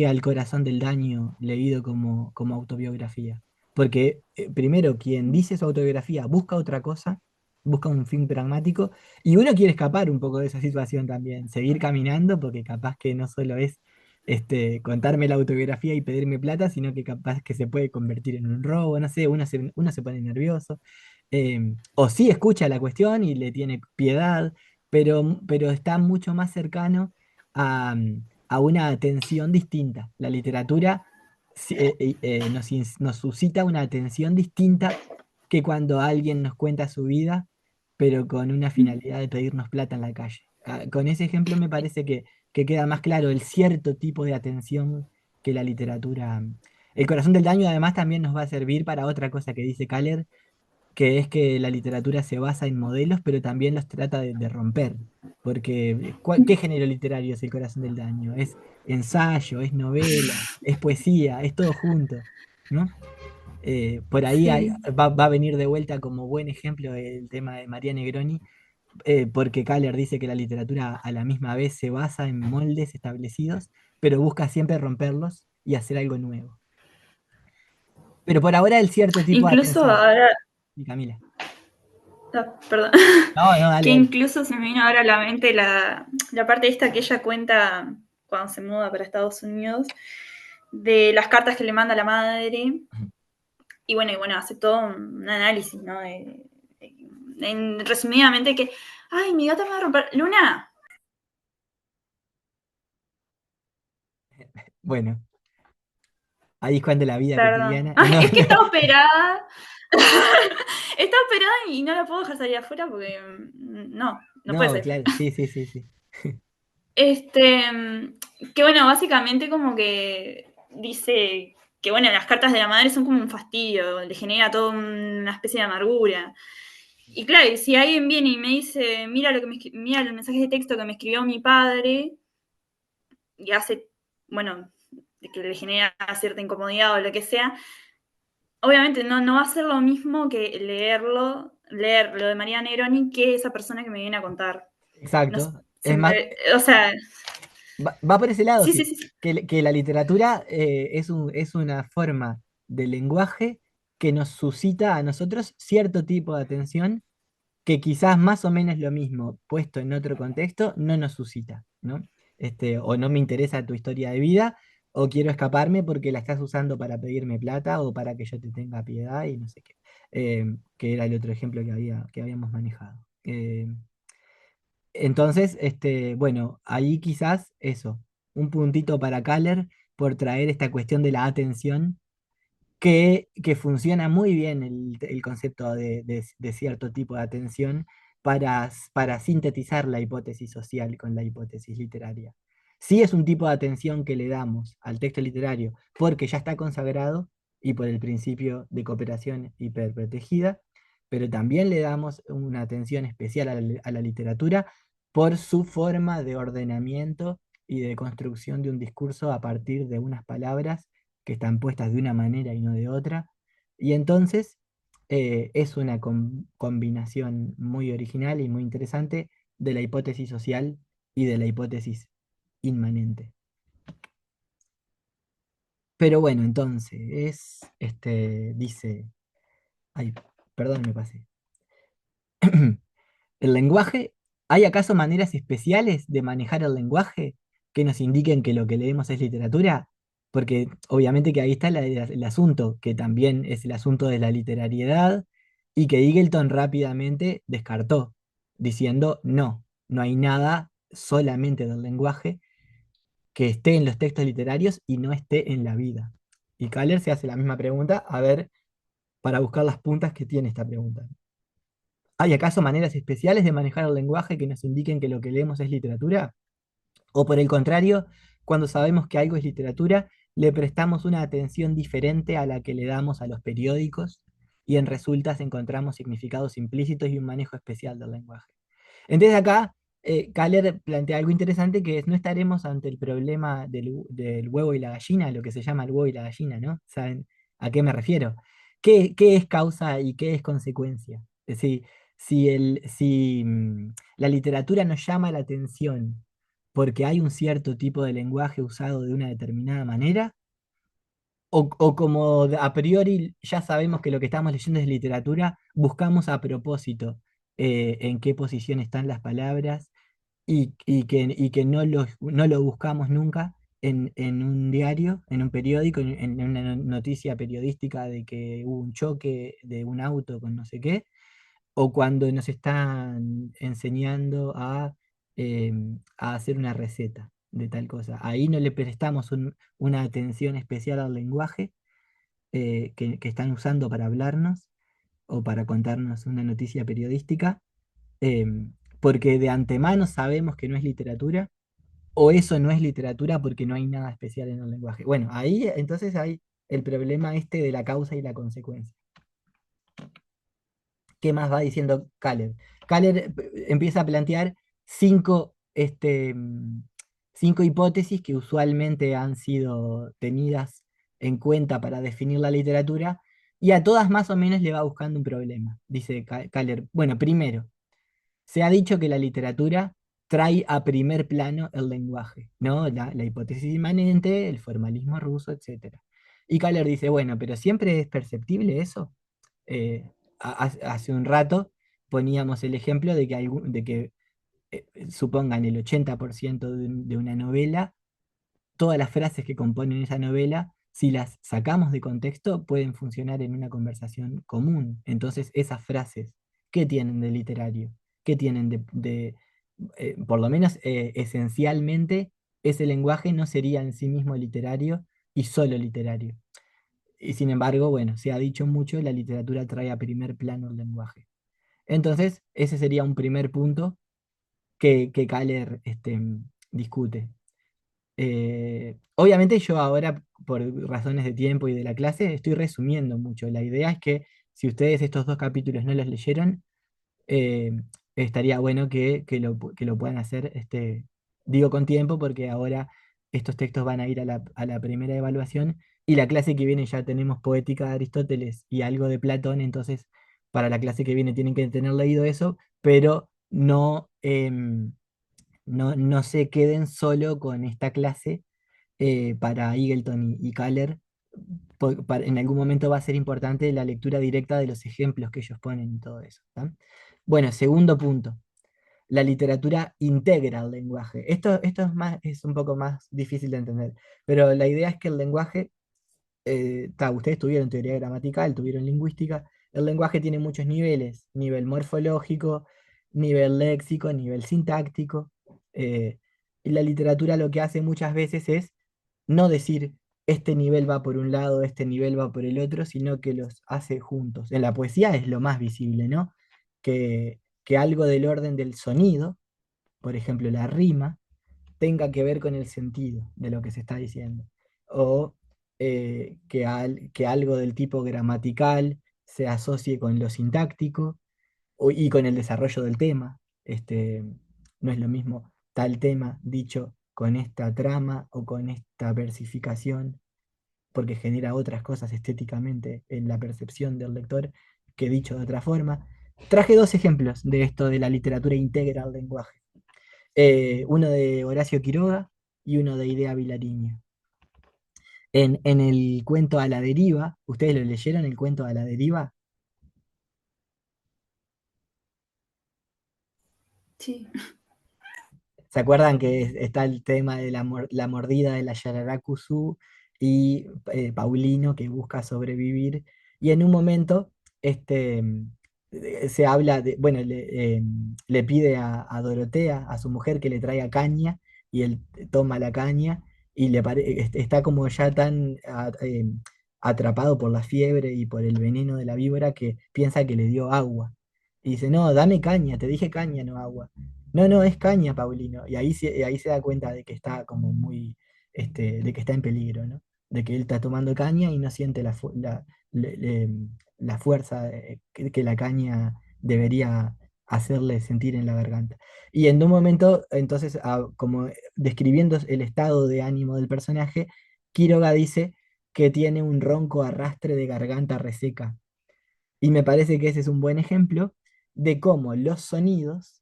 al corazón del daño leído como autobiografía. Porque primero, quien dice su autobiografía busca otra cosa, busca un fin pragmático, y uno quiere escapar un poco de esa situación también, seguir caminando, porque capaz que no solo es contarme la autobiografía y pedirme plata, sino que capaz que se puede convertir en un robo, no sé, uno se pone nervioso. O sí escucha la cuestión y le tiene piedad, pero está mucho más cercano a una atención distinta. La literatura nos suscita una atención distinta que cuando alguien nos cuenta su vida, pero con una finalidad de pedirnos plata en la calle. Con ese ejemplo me parece que queda más claro el cierto tipo de atención que la literatura. El corazón del daño además también nos va a servir para otra cosa que dice Kahler, que es que la literatura se basa en modelos, pero también los trata de romper. Porque, ¿qué género literario es El corazón del daño? Es ensayo, es novela, es poesía, es todo junto, ¿no? Por ahí Sí, va a venir de vuelta como buen ejemplo el tema de María Negroni, porque Kahler dice que la literatura a la misma vez se basa en moldes establecidos, pero busca siempre romperlos y hacer algo nuevo. Pero por ahora el cierto tipo de incluso atención. ahora, Y Camila. perdón, No, no, dale, que dale. incluso se me vino ahora a la mente la parte esta que ella cuenta cuando se muda para Estados Unidos, de las cartas que le manda la madre, y bueno, hace todo un análisis, ¿no? resumidamente que, ay, mi gato me va a romper. Luna, Bueno, ahí es cuando la vida perdón. cotidiana. Ay, No, es que no, está operada. Está operada y no la puedo dejar salir afuera porque no puede no, salir. claro, sí, sí, sí, sí. Este, que bueno, básicamente como que dice que bueno, las cartas de la madre son como un fastidio, le genera toda una especie de amargura. Y claro, y si alguien viene y me dice, mira mira los mensajes de texto que me escribió mi padre, y hace, bueno, que le genera cierta incomodidad o lo que sea, obviamente no va a ser lo mismo que leer lo de María Neroni que esa persona que me viene a contar. No, Exacto. Es más, o sea, va por ese lado, sí, sí. sí, sí. Que la literatura es una forma de lenguaje que nos suscita a nosotros cierto tipo de atención que quizás más o menos lo mismo, puesto en otro contexto, no nos suscita, ¿no? O no me interesa tu historia de vida, o quiero escaparme porque la estás usando para pedirme plata o para que yo te tenga piedad y no sé qué. Que era el otro ejemplo que habíamos manejado. Entonces, bueno, ahí quizás eso, un puntito para Kaller por traer esta cuestión de la atención que funciona muy bien el concepto de cierto tipo de atención para sintetizar la hipótesis social con la hipótesis literaria. Sí es un tipo de atención que le damos al texto literario porque ya está consagrado y por el principio de cooperación hiperprotegida, pero también le damos una atención especial a la literatura por su forma de ordenamiento y de construcción de un discurso a partir de unas palabras que están puestas de una manera y no de otra. Y entonces es una combinación muy original y muy interesante de la hipótesis social y de la hipótesis inmanente. Pero bueno, entonces, dice, ay, perdón, me pasé. ¿El lenguaje? ¿Hay acaso maneras especiales de manejar el lenguaje que nos indiquen que lo que leemos es literatura? Porque obviamente que ahí está el asunto, que también es el asunto de la literariedad y que Eagleton rápidamente descartó, diciendo, no hay nada solamente del lenguaje que esté en los textos literarios y no esté en la vida. Y Kaller se hace la misma pregunta, a ver, para buscar las puntas que tiene esta pregunta. ¿Hay acaso maneras especiales de manejar el lenguaje que nos indiquen que lo que leemos es literatura? ¿O por el contrario, cuando sabemos que algo es literatura, le prestamos una atención diferente a la que le damos a los periódicos y en resultas encontramos significados implícitos y un manejo especial del lenguaje? Entonces acá Kaller plantea algo interesante que es no estaremos ante el problema del huevo y la gallina, lo que se llama el huevo y la gallina, ¿no? ¿Saben a qué me refiero? ¿Qué es causa y qué es consecuencia? Es decir, si la literatura nos llama la atención porque hay un cierto tipo de lenguaje usado de una determinada manera, o como a priori ya sabemos que lo que estamos leyendo es literatura, buscamos a propósito en qué posición están las palabras y que no lo buscamos nunca en un diario, en un periódico, en una noticia periodística de que hubo un choque de un auto con no sé qué, o cuando nos están enseñando a hacer una receta de tal cosa. Ahí no le prestamos una atención especial al lenguaje que están usando para hablarnos o para contarnos una noticia periodística, porque de antemano sabemos que no es literatura, o eso no es literatura porque no hay nada especial en el lenguaje. Bueno, ahí entonces hay el problema de la causa y la consecuencia. ¿Qué más va diciendo Kaller? Kaller empieza a plantear cinco hipótesis que usualmente han sido tenidas en cuenta para definir la literatura, y a todas más o menos le va buscando un problema. Dice Kaller, bueno, primero, se ha dicho que la literatura trae a primer plano el lenguaje, ¿no? La hipótesis inmanente, el formalismo ruso, etcétera. Y Kaller dice, bueno, pero ¿siempre es perceptible eso? Eh, Hace un rato poníamos el ejemplo de que supongan el 80% de una novela, todas las frases que componen esa novela, si las sacamos de contexto, pueden funcionar en una conversación común. Entonces, esas frases ¿qué tienen de literario? ¿Qué tienen por lo menos esencialmente, ese lenguaje no sería en sí mismo literario y solo literario? Y sin embargo, bueno, se ha dicho mucho, la literatura trae a primer plano el lenguaje. Entonces, ese sería un primer punto que Kahler discute. Obviamente yo ahora, por razones de tiempo y de la clase, estoy resumiendo mucho. La idea es que si ustedes estos dos capítulos no los leyeron, eh, estaría bueno que lo puedan hacer, digo con tiempo, porque ahora estos textos van a ir a la primera evaluación y la clase que viene ya tenemos poética de Aristóteles y algo de Platón, entonces para la clase que viene tienen que tener leído eso, pero no se queden solo con esta clase para Eagleton y Kahler. En algún momento va a ser importante la lectura directa de los ejemplos que ellos ponen y todo eso. ¿Tá? Bueno, segundo punto, la literatura integra el lenguaje. Esto es un poco más difícil de entender, pero la idea es que el lenguaje, ustedes tuvieron teoría gramatical, tuvieron lingüística, el lenguaje tiene muchos niveles, nivel morfológico, nivel léxico, nivel sintáctico, y la literatura lo que hace muchas veces es no decir este nivel va por un lado, este nivel va por el otro, sino que los hace juntos. En la poesía es lo más visible, ¿no? Que algo del orden del sonido, por ejemplo, la rima, tenga que ver con el sentido de lo que se está diciendo. O que algo del tipo gramatical se asocie con lo sintáctico y con el desarrollo del tema. No es lo mismo tal tema dicho con esta trama o con esta versificación, porque genera otras cosas estéticamente en la percepción del lector que dicho de otra forma. Traje dos ejemplos de esto de la literatura integra al lenguaje. Uno de Horacio Quiroga y uno de Idea Vilariño. En el cuento A la deriva, ¿ustedes lo leyeron, el cuento A la deriva? Sí. ¿Se acuerdan que está el tema de la mordida de la Yararacuzu y Paulino que busca sobrevivir? Y en un momento se habla de, bueno, le pide a Dorotea, a su mujer, que le traiga caña y él toma la caña y está como ya tan atrapado por la fiebre y por el veneno de la víbora que piensa que le dio agua. Y dice, no, dame caña, te dije caña, no agua. No, no, es caña, Paulino. Y ahí se da cuenta de que está como muy, de que está en peligro, ¿no? De que él está tomando caña y no siente la fuerza que la caña debería hacerle sentir en la garganta. Y en un momento, entonces, como describiendo el estado de ánimo del personaje, Quiroga dice que tiene un ronco arrastre de garganta reseca. Y me parece que ese es un buen ejemplo de cómo los sonidos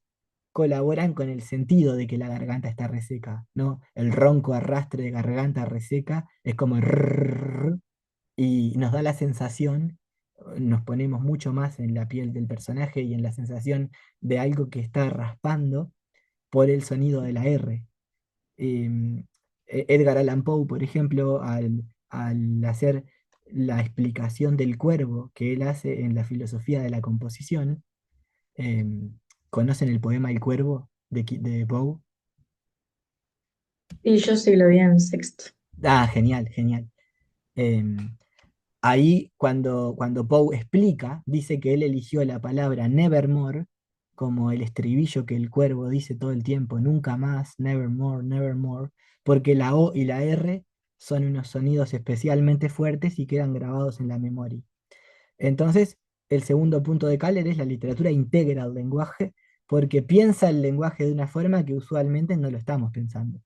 colaboran con el sentido de que la garganta está reseca, ¿no? El ronco arrastre de garganta reseca es como rrrr, y nos da la sensación, nos ponemos mucho más en la piel del personaje y en la sensación de algo que está raspando por el sonido de la R. em, Edgar Allan Poe, por ejemplo, al hacer la explicación del cuervo que él hace en la filosofía de la composición, em, ¿conocen el poema El Cuervo de Poe? Y yo sí lo vi en sexto. Ah, genial, genial. Em, Ahí cuando Poe explica, dice que él eligió la palabra nevermore como el estribillo que el cuervo dice todo el tiempo, nunca más, nevermore, nevermore, porque la O y la R son unos sonidos especialmente fuertes y quedan grabados en la memoria. Entonces, el segundo punto de Kahler es la literatura integra el lenguaje porque piensa el lenguaje de una forma que usualmente no lo estamos pensando.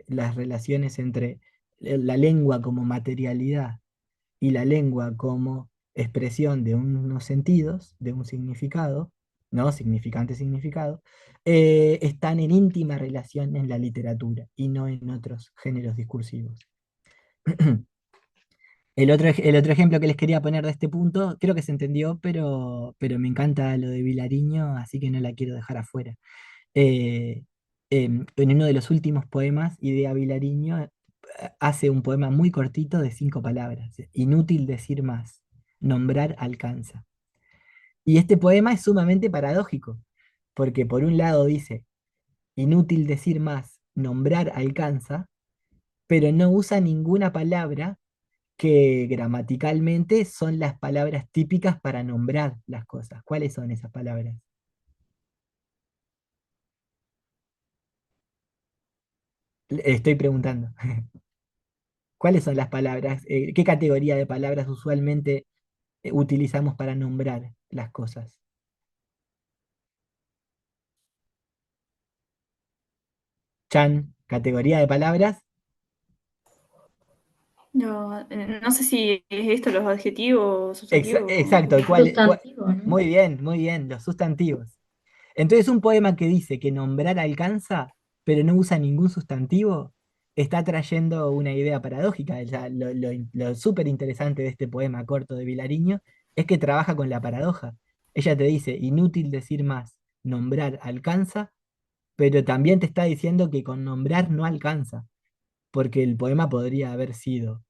Las relaciones entre la lengua como materialidad y la lengua como expresión de unos sentidos, de un significado, ¿no? Significante significado, están en íntima relación en la literatura y no en otros géneros discursivos. El otro ejemplo que les quería poner de este punto, creo que se entendió, pero me encanta lo de Vilariño, así que no la quiero dejar afuera. Eh, en uno de los últimos poemas, Idea Vilariño hace un poema muy cortito de 5 palabras. Inútil decir más. Nombrar alcanza. Y este poema es sumamente paradójico, porque por un lado dice, inútil decir más, nombrar alcanza, pero no usa ninguna palabra que gramaticalmente son las palabras típicas para nombrar las cosas. ¿Cuáles son esas palabras? Estoy preguntando. ¿Cuáles son las palabras? ¿Qué categoría de palabras usualmente utilizamos para nombrar las cosas? Chan, categoría de palabras. No, no sé si es esto los adjetivos, sustantivos. Exacto, Sustantivo, ¿no? muy bien, los sustantivos. Entonces, un poema que dice que nombrar alcanza, pero no usa ningún sustantivo, está trayendo una idea paradójica. Lo súper interesante de este poema corto de Vilariño es que trabaja con la paradoja. Ella te dice, inútil decir más, nombrar alcanza, pero también te está diciendo que con nombrar no alcanza, porque el poema podría haber sido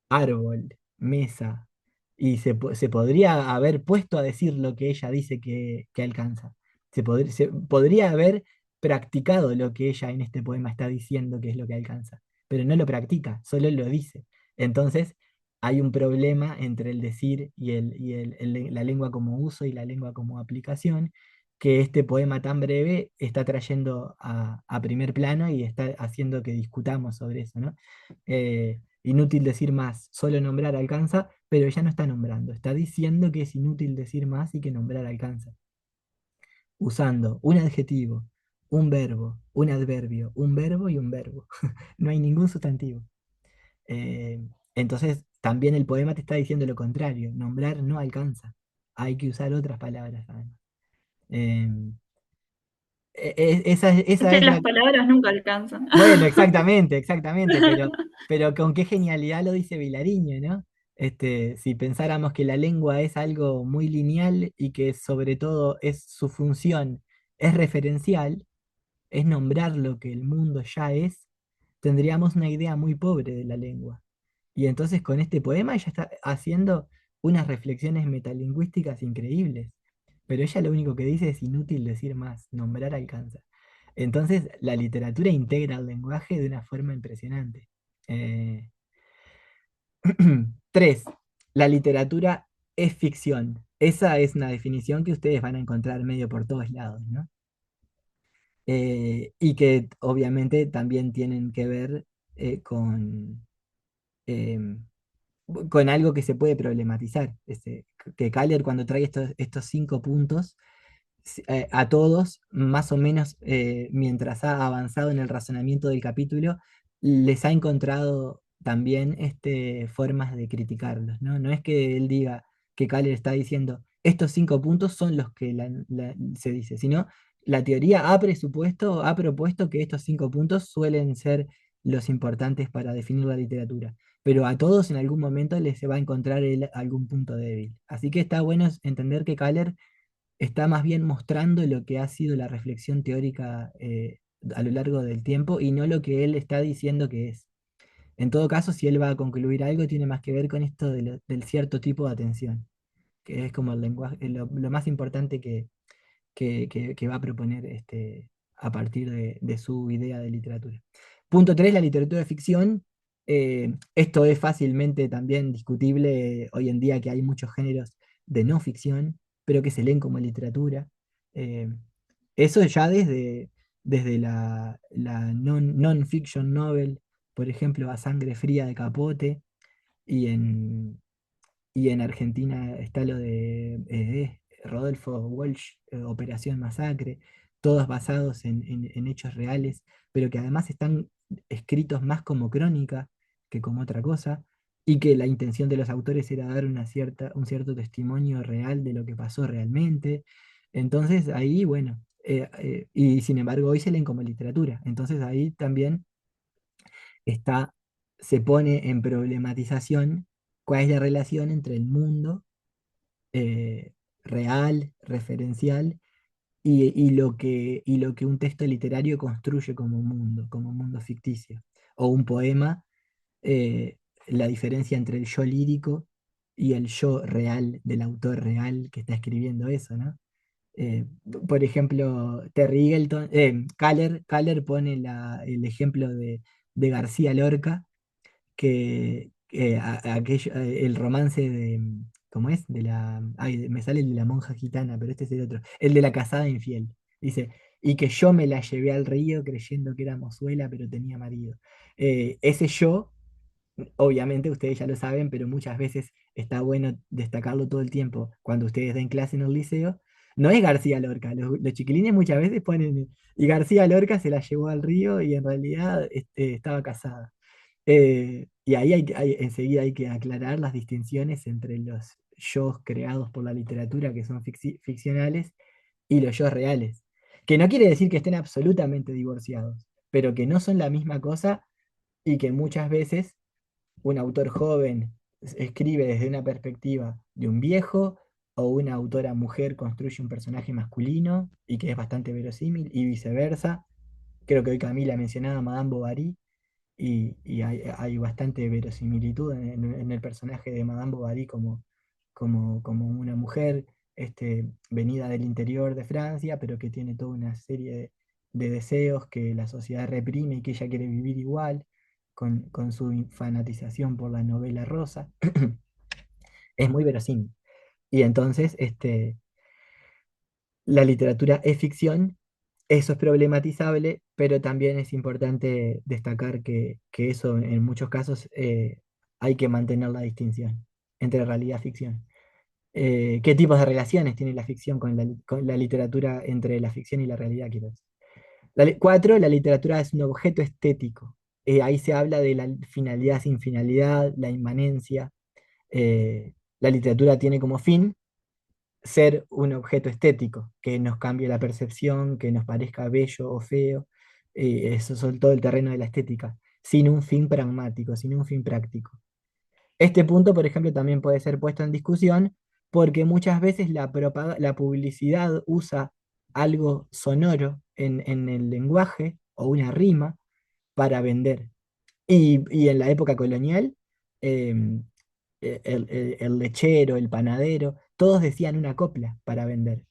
árbol, mesa, y se podría haber puesto a decir lo que ella dice que alcanza. Se podría haber practicado lo que ella en este poema está diciendo que es lo que alcanza, pero no lo practica, solo lo dice. Entonces, hay un problema entre el decir y la lengua como uso y la lengua como aplicación, que este poema tan breve está trayendo a primer plano y está haciendo que discutamos sobre eso, ¿no? Inútil decir más, solo nombrar alcanza, pero ella no está nombrando, está diciendo que es inútil decir más y que nombrar alcanza, usando un adjetivo, un verbo, un adverbio, un verbo y un verbo. No hay ningún sustantivo. Eh, entonces, también el poema te está diciendo lo contrario, nombrar no alcanza, hay que usar otras palabras además. Eh, Es esa que es las la... palabras nunca alcanzan. Bueno, exactamente, exactamente, pero con qué genialidad lo dice Vilariño, ¿no? Si pensáramos que la lengua es algo muy lineal y que sobre todo es su función, es referencial, es nombrar lo que el mundo ya es, tendríamos una idea muy pobre de la lengua. Y entonces con este poema ella está haciendo unas reflexiones metalingüísticas increíbles, pero ella lo único que dice es inútil decir más, nombrar alcanza. Entonces la literatura integra el lenguaje de una forma impresionante. Eh, 3. La literatura es ficción. Esa es una definición que ustedes van a encontrar medio por todos lados, ¿no? Y que obviamente también tienen que ver em, con algo que se puede problematizar. Que Kaller cuando trae estos 5 puntos, a todos, más o menos mientras ha avanzado en el razonamiento del capítulo, les ha encontrado también formas de criticarlos, ¿no? No es que él diga que Kaller está diciendo, estos 5 puntos son los que se dice, sino la teoría ha propuesto que estos 5 puntos suelen ser los importantes para definir la literatura, pero a todos en algún momento les va a encontrar algún punto débil. Así que está bueno entender que Kaller está más bien mostrando lo que ha sido la reflexión teórica a lo largo del tiempo y no lo que él está diciendo que es. En todo caso, si él va a concluir algo, tiene más que ver con esto del cierto tipo de atención, que es como el lenguaje, lo más importante que va a proponer a partir de su idea de literatura. Punto 3, la literatura de ficción. Esto es fácilmente también discutible hoy en día que hay muchos géneros de no ficción, pero que se leen como literatura. Eh, Eso ya desde la non-fiction novel, por ejemplo, A Sangre Fría de Capote, y en Argentina está lo de Rodolfo Walsh, Operación Masacre, todos basados en hechos reales, pero que además están escritos más como crónica que como otra cosa, y que la intención de los autores era dar un cierto testimonio real de lo que pasó realmente. Entonces ahí, bueno, y sin embargo hoy se leen como literatura. Entonces ahí también está, se pone en problematización cuál es la relación entre el mundo eh, real, referencial, y lo que un texto literario construye como mundo ficticio. O un poema, la diferencia entre el yo lírico y el yo real del autor real que está escribiendo eso, ¿no? Por ejemplo, Terry Eagleton, Kaller pone el ejemplo de García Lorca, el romance de, ¿cómo es? Ay, me sale el de la monja gitana, pero este es el otro, el de la casada infiel. Dice, y que yo me la llevé al río creyendo que era mozuela, pero tenía marido. Ese yo, obviamente ustedes ya lo saben, pero muchas veces está bueno destacarlo todo el tiempo cuando ustedes den clase en el liceo. No es García Lorca, los chiquilines muchas veces ponen, y García Lorca se la llevó al río y en realidad estaba casada. Y ahí enseguida hay que aclarar las distinciones entre los yo creados por la literatura, que son ficcionales, y los yo reales. Que no quiere decir que estén absolutamente divorciados, pero que no son la misma cosa y que muchas veces un autor joven escribe desde una perspectiva de un viejo o una autora mujer construye un personaje masculino y que es bastante verosímil y viceversa. Creo que hoy Camila mencionaba a Madame Bovary y hay bastante verosimilitud en el personaje de Madame Bovary como una mujer venida del interior de Francia, pero que tiene toda una serie de deseos que la sociedad reprime y que ella quiere vivir igual, con su fanatización por la novela rosa. Es muy verosímil. Y entonces, la literatura es ficción, eso es problematizable, pero también es importante destacar que eso en muchos casos hay que mantener la distinción entre realidad y ficción. ¿Qué tipos de relaciones tiene la ficción con la literatura entre la ficción y la realidad, quiero decir? Cuatro, la literatura es un objeto estético. Ahí se habla de la finalidad sin finalidad, la inmanencia. La literatura tiene como fin ser un objeto estético, que nos cambie la percepción, que nos parezca bello o feo. Eso es todo el terreno de la estética, sin un fin pragmático, sin un fin práctico. Este punto, por ejemplo, también puede ser puesto en discusión porque muchas veces la publicidad usa algo sonoro en el lenguaje o una rima para vender. Y en la época colonial, em, el lechero, el panadero, todos decían una copla para vender.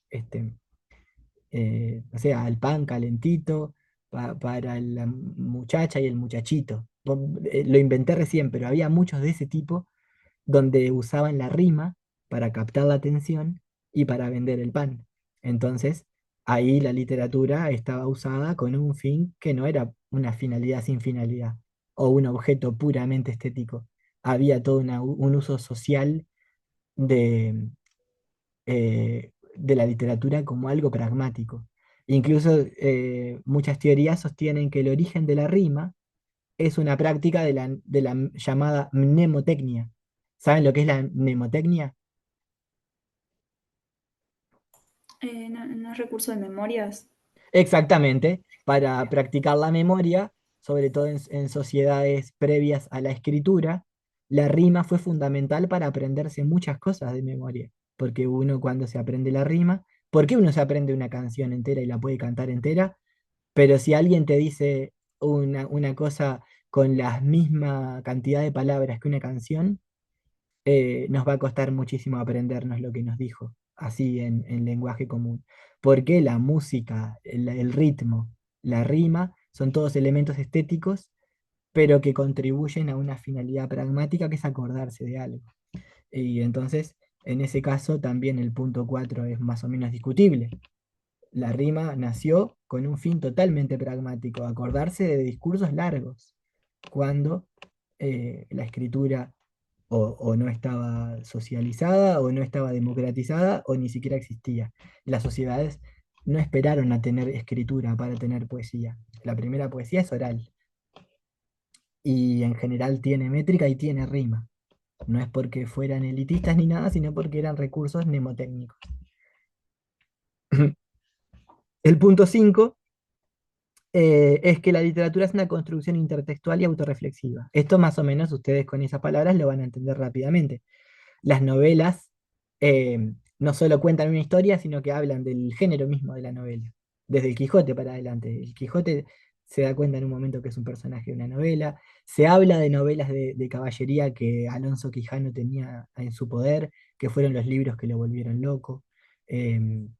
O sea, el pan calentito para la muchacha y el muchachito. Lo inventé recién, pero había muchos de ese tipo donde usaban la rima para captar la atención y para vender el pan. Entonces, ahí la literatura estaba usada con un fin que no era una finalidad sin finalidad o un objeto puramente estético. Había todo un uso social de, de la literatura como algo pragmático. Incluso muchas teorías sostienen que el origen de la rima es una práctica de la llamada mnemotecnia. ¿Saben lo que es la mnemotecnia? No es recurso de memorias. Exactamente, para practicar la memoria, sobre todo en sociedades previas a la escritura, la rima fue fundamental para aprenderse muchas cosas de memoria, porque uno cuando se aprende la rima, ¿por qué uno se aprende una canción entera y la puede cantar entera? Pero si alguien te dice una cosa con la misma cantidad de palabras que una canción, nos va a costar muchísimo aprendernos lo que nos dijo, así en lenguaje común. Porque la música, el ritmo, la rima, son todos elementos estéticos, pero que contribuyen a una finalidad pragmática que es acordarse de algo. Y entonces, en ese caso, también el punto 4 es más o menos discutible. La rima nació con un fin totalmente pragmático, acordarse de discursos largos, cuando la escritura o no estaba socializada, o no estaba democratizada, o ni siquiera existía. Las sociedades no esperaron a tener escritura para tener poesía. La primera poesía es oral, y en general tiene métrica y tiene rima. No es porque fueran elitistas ni nada, sino porque eran recursos mnemotécnicos. El punto 5 es que la literatura es una construcción intertextual y autorreflexiva. Esto más o menos ustedes con esas palabras lo van a entender rápidamente. Las novelas no solo cuentan una historia, sino que hablan del género mismo de la novela, desde el Quijote para adelante. El Quijote se da cuenta en un momento que es un personaje de una novela. Se habla de novelas de caballería que Alonso Quijano tenía en su poder, que fueron los libros que lo volvieron loco. Em,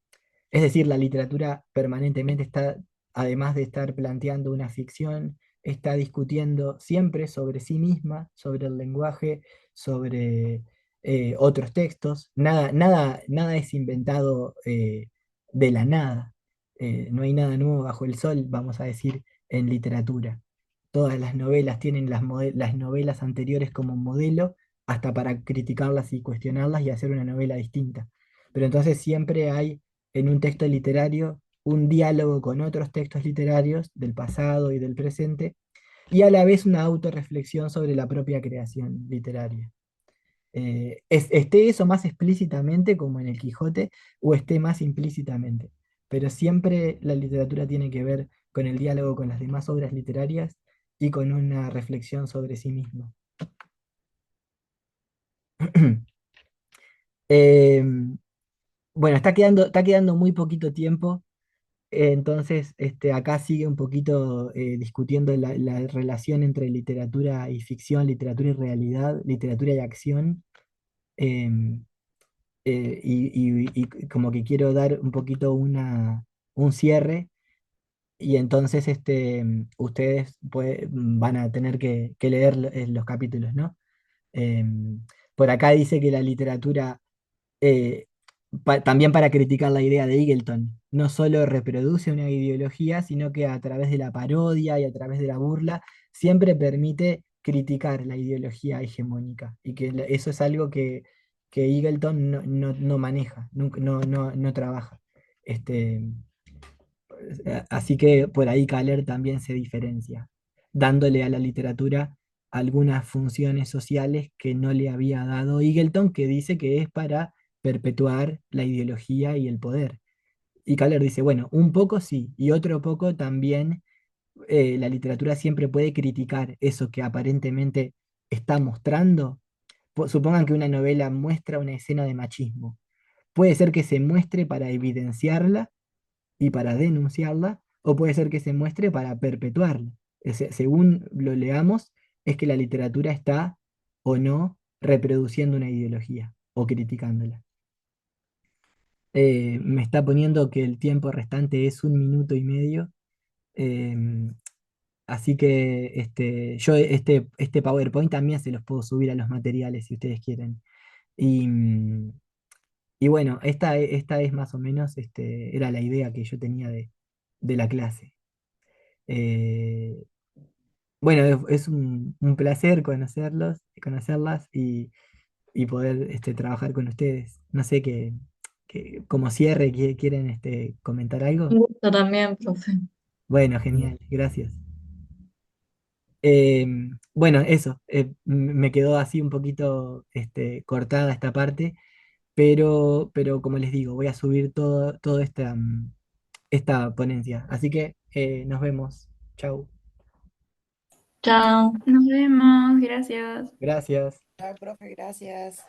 es decir, la literatura permanentemente está, además de estar planteando una ficción, está discutiendo siempre sobre sí misma, sobre el lenguaje, sobre otros textos. Nada es inventado de la nada. No hay nada nuevo bajo el sol, vamos a decir, en literatura. Todas las novelas tienen las novelas anteriores como modelo, hasta para criticarlas y cuestionarlas y hacer una novela distinta. Pero entonces siempre hay en un texto literario un diálogo con otros textos literarios del pasado y del presente, y a la vez una autorreflexión sobre la propia creación literaria. Esté eso más explícitamente como en el Quijote o esté más implícitamente, pero siempre la literatura tiene que ver con el diálogo con las demás obras literarias y con una reflexión sobre sí mismo. Bueno, está quedando muy poquito tiempo. Entonces, acá sigue un poquito discutiendo la relación entre literatura y ficción, literatura y realidad, literatura y acción. em, y como que quiero dar un poquito un cierre, y entonces ustedes van a tener que leer los capítulos, ¿no? Em, por acá dice que la literatura eh, también para criticar la idea de Eagleton, no solo reproduce una ideología, sino que a través de la parodia y a través de la burla, siempre permite criticar la ideología hegemónica. Y que eso es algo que Eagleton no maneja, no trabaja. Este, Así que por ahí Kahler también se diferencia, dándole a la literatura algunas funciones sociales que no le había dado Eagleton, que dice que es para perpetuar la ideología y el poder. Y Kahler dice, bueno, un poco sí, y otro poco también la literatura siempre puede criticar eso que aparentemente está mostrando. Supongan que una novela muestra una escena de machismo. Puede ser que se muestre para evidenciarla y para denunciarla, o puede ser que se muestre para perpetuarla. Según lo leamos, es que la literatura está o no reproduciendo una ideología o criticándola. Me está poniendo que el tiempo restante es 1 minuto y medio, em, así que yo este PowerPoint también se los puedo subir a los materiales si ustedes quieren. Y, y bueno, esta es más o menos, era la idea que yo tenía de la clase. Eh, bueno, es un placer conocerlas y poder trabajar con ustedes. No sé como cierre, ¿quieren comentar algo? Un gusto también, profe. Bueno, genial, gracias. Bueno, eso, me quedó así un poquito cortada esta parte, pero como les digo, voy a subir todo esta ponencia. Así que nos vemos. Chau. Chao. Nos vemos, gracias. Gracias. Chao, profe, gracias.